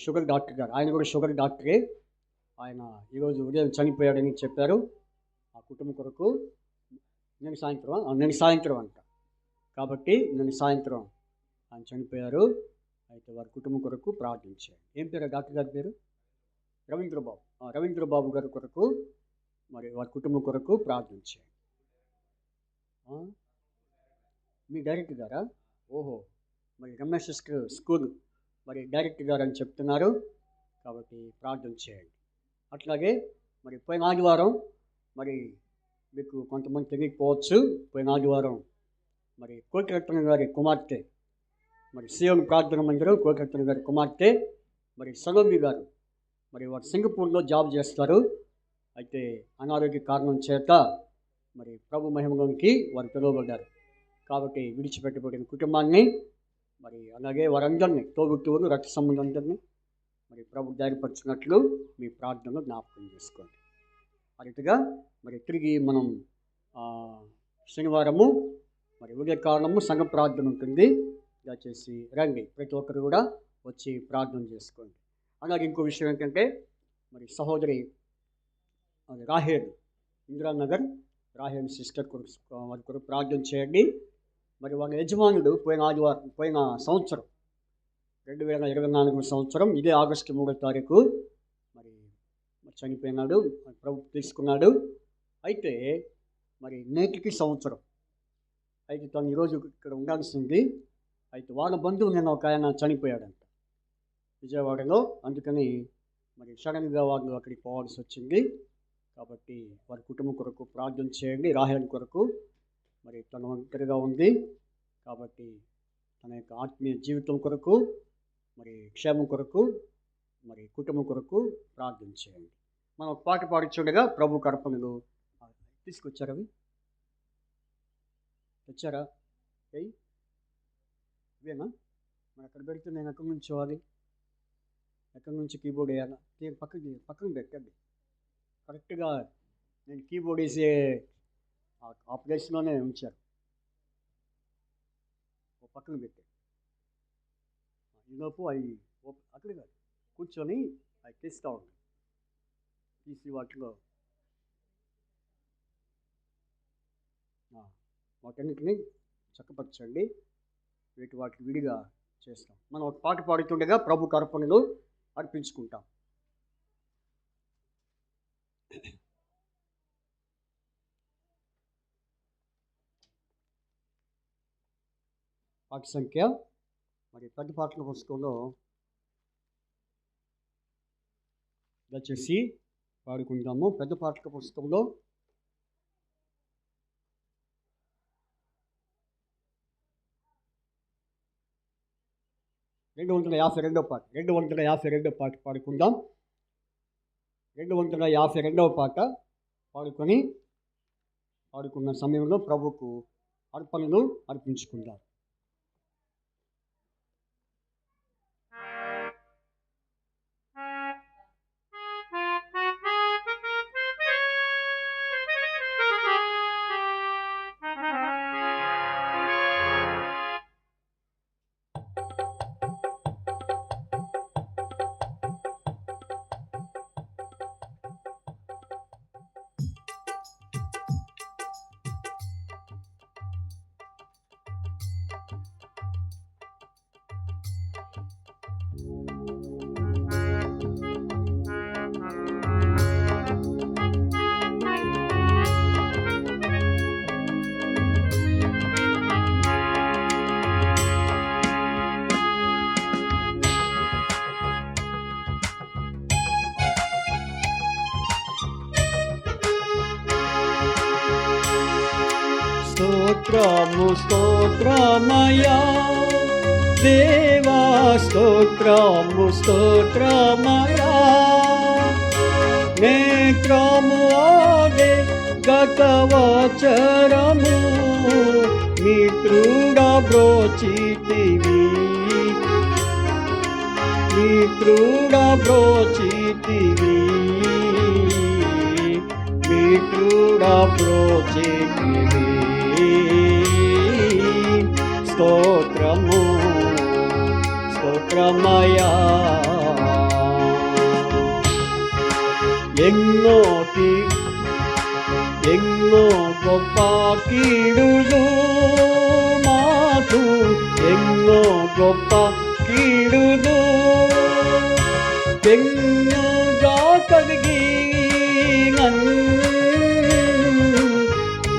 షుగర్ డాక్టర్ గారు, ఆయన కూడా షుగర్ డాక్టరే. ఆయన ఈరోజు ఉదయం చనిపోయాడని చెప్పారు. ఆ కుటుంబం కొరకు నేను సాయంత్రం అంట. కాబట్టి నేను సాయంత్రం ఆయన చనిపోయారు. అయితే వారి కుటుంబం కొరకు ప్రార్థించాను. ఏం పేరు డాక్టర్ గారి పేరు? రవీంద్రబాబు గారి కొరకు మరి వారి కుటుంబం కొరకు ప్రార్థించాను. మీ డైరెక్టర్ గారా? ఓహో, మరి రమేష్ స్కూల్ మరి డైరెక్టర్ గారు అని చెప్తున్నారు. కాబట్టి ప్రార్థన చేయండి. అట్లాగే మరి పోయిన ఆదివారం మరి మీకు కొంతమంది తెలియకపోవచ్చు, పోయిన ఆదివారం మరి కోటిరత్న గారి కుమార్తె, మరి సియోను ప్రార్థన మందిరం కోటిరత్న గారి కుమార్తె మరి సలోమి గారు మరి వారు సింగపూర్లో జాబ్ చేస్తారు. అయితే అనారోగ్య కారణం చేత మరి ప్రభు మహిమలోనికి వారు పిలువబడ్డారు. కాబట్టి విడిచిపెట్టబడిన కుటుంబాన్ని మరి అలాగే వారందరినీ తోబుట్టువులు రక్త సంబంధులందరినీ మరి ప్రభు ధైర్యపరిచినట్లు మీ ప్రార్థనలో జ్ఞాపకం చేసుకోండి. ఆ రీతిగా మరి తిరిగి మనం శనివారము మరి ఉదయకాలము సంఘ ప్రార్థన ఉంటుంది. దయచేసి రండి, ప్రతి ఒక్కరు కూడా వచ్చి ప్రార్థన చేసుకోండి. అలాగే ఇంకో విషయం ఏంటంటే మరి సహోదరి రాహేల్ ఇందిరానగర్ రాహేల్ సిస్టర్ వారి కొరకు ప్రార్థన చేయండి. మరి వాళ్ళ యజమానుడు పోయిన సంవత్సరం 2024 సంవత్సరం ఇదే ఆగస్టు 3వ తారీఖు మరి చనిపోయినాడు, ప్రభు తీసుకున్నాడు. అయితే మరి నేటికి సంవత్సరం. అయితే తను ఈరోజు ఇక్కడ ఉండాల్సింది. అయితే వాళ్ళ బంధువు నేను ఒక ఆయన చనిపోయాడంట విజయవాడలో. అందుకని మరి సడన్గా వాళ్ళు అక్కడికి పోవాల్సి వచ్చింది. కాబట్టి వారి కుటుంబం కొరకు ప్రార్థన చేయండి. రాహేల్ కొరకు మరి తన ఒంటరిగా ఉంది కాబట్టి తన యొక్క ఆత్మీయ జీవితం కొరకు మరి క్షేమం కొరకు మరి కుటుంబం కొరకు ప్రార్థన చేయండి. మనం ఒక పాట పాడుచుండగా ప్రభు కర్పణలు తీసుకొచ్చారు. అవి తెచ్చారా? ఇవేనా? మరి అక్కడ పెడితే నేను ఎక్కడి నుంచి వాలి, ఎక్కడి నుంచి కీబోర్డ్ వేయాలా? పక్కన పెట్టండి. కరెక్ట్గా నేను కీబోర్డ్ వేసే ఆ ప్లేస్లోనే ఉంచారు. పక్కన పెట్టి ఈలోపు అవి అక్కడ కాదు కూర్చొని అవి తీస్తూ ఉంటాయి. తీసి వాటిలో వాటన్నిటిని చక్కపరచండి. వాటికి విడిగా చేస్తాం. మనం ఒక పాట పాడుతుండగా ప్రభు అర్పణలు అర్పించుకుంటాం. పాట సంఖ్య మరి పెద్ద పాటల పుస్తకంలో దయచేసి పాడుకుంటాము. పెద్ద పాటల పుస్తకంలో 252వ పాట 252వ పాట పాడుకుందాం. 252వ పాట పాడుకున్న సమయంలో ప్రభుకు అర్పణలు అర్పించుకుందాం. స్తోత్రము స్తోత్రమయా దేవా, స్తోత్రము స్తోత్రమయా. నేత్రము ఆడే గతవచరము మిత్రుడా బ్రోచితివి, మిత్రుడా బ్రోచితివి, మిత్రుడా బ్రోచితివి. స్తోత్రము స్తోత్రమయా. ఎన్నో గొప్ప కీడులు మాకు, ఎన్నో గొప్ప కీడులు ఎన్నోగా కలిగి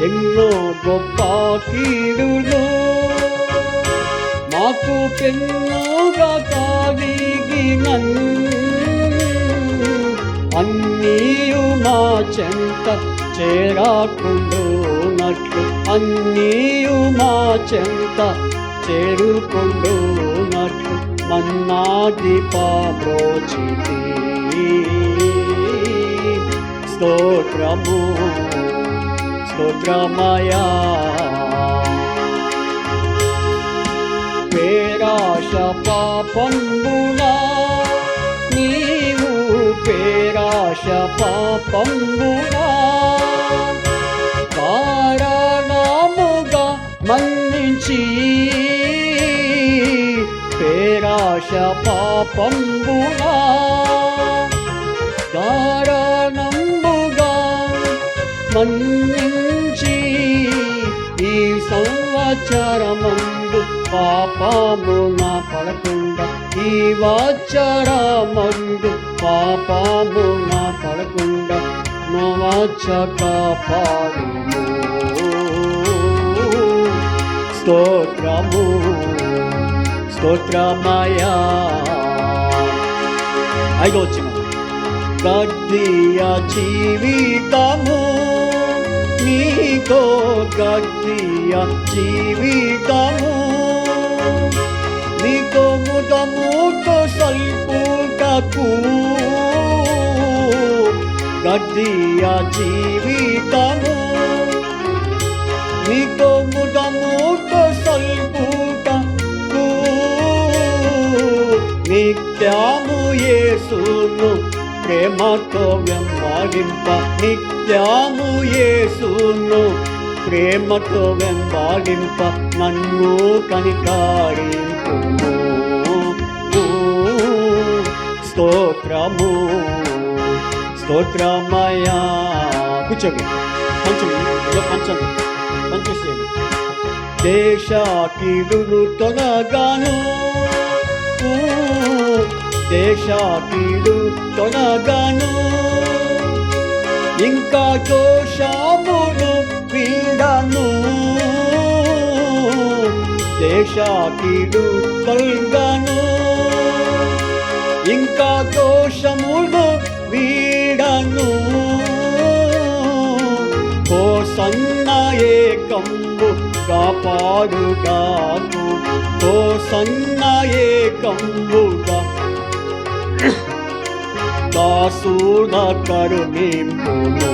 ఎన్నో గొప్ప కీడులు మాకు పెన్నుగా కలిగినను. అన్నీయు మా చెంత చేరాకుండునట్లు, అన్నీయు మా చెంత చేరుకుండునట్లు మన్నాది పాబ్రోచితి. స్తోత్రము స్తోత్రమయా. పాపంబునా నీవు పేరాశ పాపంబునా కారణముగా మన్నించి పేరాశ పాపంబునా కారణముగా మన్నించి ఈ సంవత్సరమందు పాపమున పడకుండా ఈ వాచరమందు పాపమున పడకుండా నోవాచ కాపాడుము స్తోత్రము స్తోత్రమయా. 5వ వచనం గద్దియ జీవితము నీతో గద్దియ జీవితము నీతో ముదముతో సల్పుటకు గద్దియ జీవితము నీతో ముదముతో సల్పుటకు నిత్యము యేసును ప్రేమతో వెంబడింప నిత్యము యేసును ప్రేమతో వెంబడింప నన్ను కనికరింపుము స్తోత్రము స్తోత్రమయా. కూర్చోండి పంచేసేయండి. దేశ కీడును తొలగాను దేశ కీడు తొలగాను ఇంకా దోషమును పీడను దేశ కీడు తొలగాను ఇంకా దోషమును వీడను హోసన్న ఏకంబు కాపాడుగాను హోసన్న ఏకంబుగా దాసుడ కరుణింపుము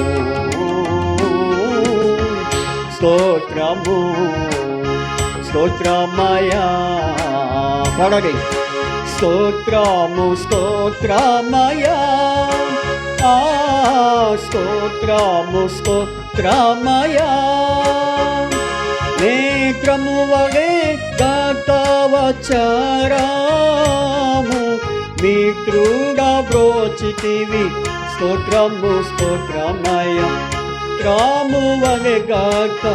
స్తోత్రము స్తోత్రమయా. పడని స్తోత్రము స్తోత్రమయా స్తోత్రము స్తోత్రమయా. నేత్రము వలె గతవచరాము మిత్రుడా బ్రోచితివి స్తోత్రము స్తోత్రమయ. రాము వలె గతవచరాము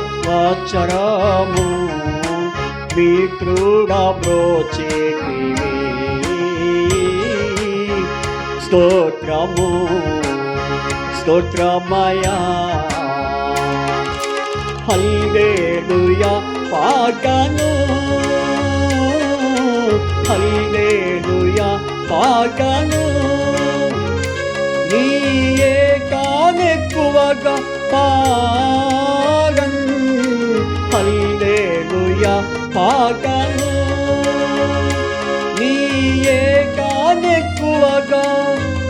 మిత్రుడా బ్రోచితివి స్తోత్రము స్తోత్రమయా. హల్లెలూయా పాడను హల్లెలూయా పాడను నీయే కానెక్కువగా పాడను హల్లెలూయా పాడను నీయే కానెక్కువగా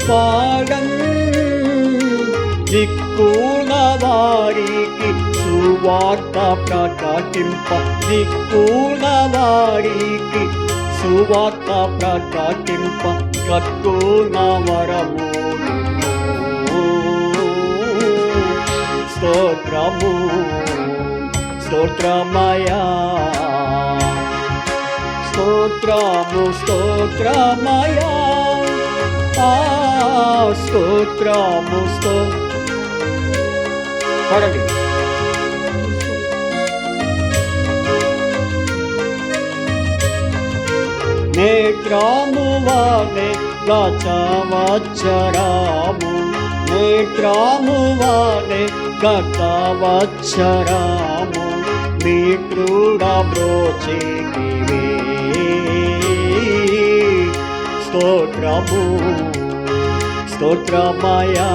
పాడను దిక్కున వారికి సువార్త ప్రకటింప దిక్కున వారికి సువార్త ప్రకటింప కట్టున వరము స్తోత్రము స్తోత్రమయా. స్తోత్రము స్తోత్రమయా స్తోత్రము పడండి. నేత్రము వలె గతవచరాము నేత్రము వలె గతవచరాము మిత్రుడా బ్రోచితివి స్తోత్రము స్తోత్రమయా.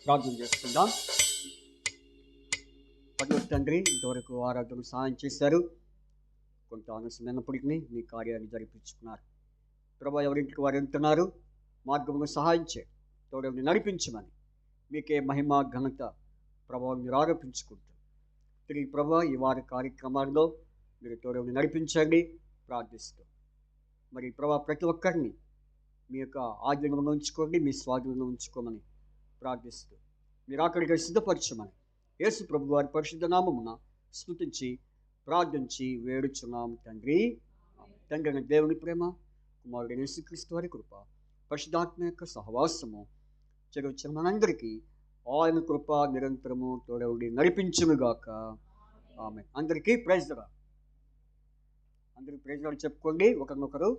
ప్రార్థన చేసుకుందాం. తండ్రి ఇంతవరకు ఆరాధన సహాయం చేశారు. కొంత ఆలస్యమైనప్పటికీ మీ కార్యాన్ని జరిపించుకున్నారు. ప్రభా ఎవరింటికి వారు వెళ్తున్నారు మార్గంలో సహాయం చేయండి. తోడని నడిపించమని మీకే మహిమ ఘనత ప్రభావం మీరు ఆరోపించుకుంటారు. తిరిగి ప్రభా ఈ వారి కార్యక్రమాల్లో మీరు తోడని నడిపించండి ప్రార్థిస్తూ. మరి ప్రభా ప్రతి ఒక్కరిని మీ యొక్క ఆధీనంలో ఉంచుకోండి, మీ స్వాధీనంలో ఉంచుకోమని ప్రార్థిస్తూ మీరు అక్కడికి సిద్ధపరచమని యేసు ప్రభు వారి పరిశుద్ధ నామమున స్తుతించి ప్రార్థించి వేడుచున్నాం తండ్రి. తండ్రి అయిన దేవుని ప్రేమ, కుమారుడైన యేసుక్రీస్తు వారి కృప, పరిశుద్ధాత్మ యొక్క సహవాసము చెరొచ్చిన మనందరికీ ఆయన కృప నిరంతరము తోడవుడి నడిపించునుగాక. ఆమేన్. అందరికీ ప్రైజ్ ద లార్డ్. అందరికీ ప్రైజ్ ద లార్డ్ చెప్పుకోండి ఒకరినొకరు.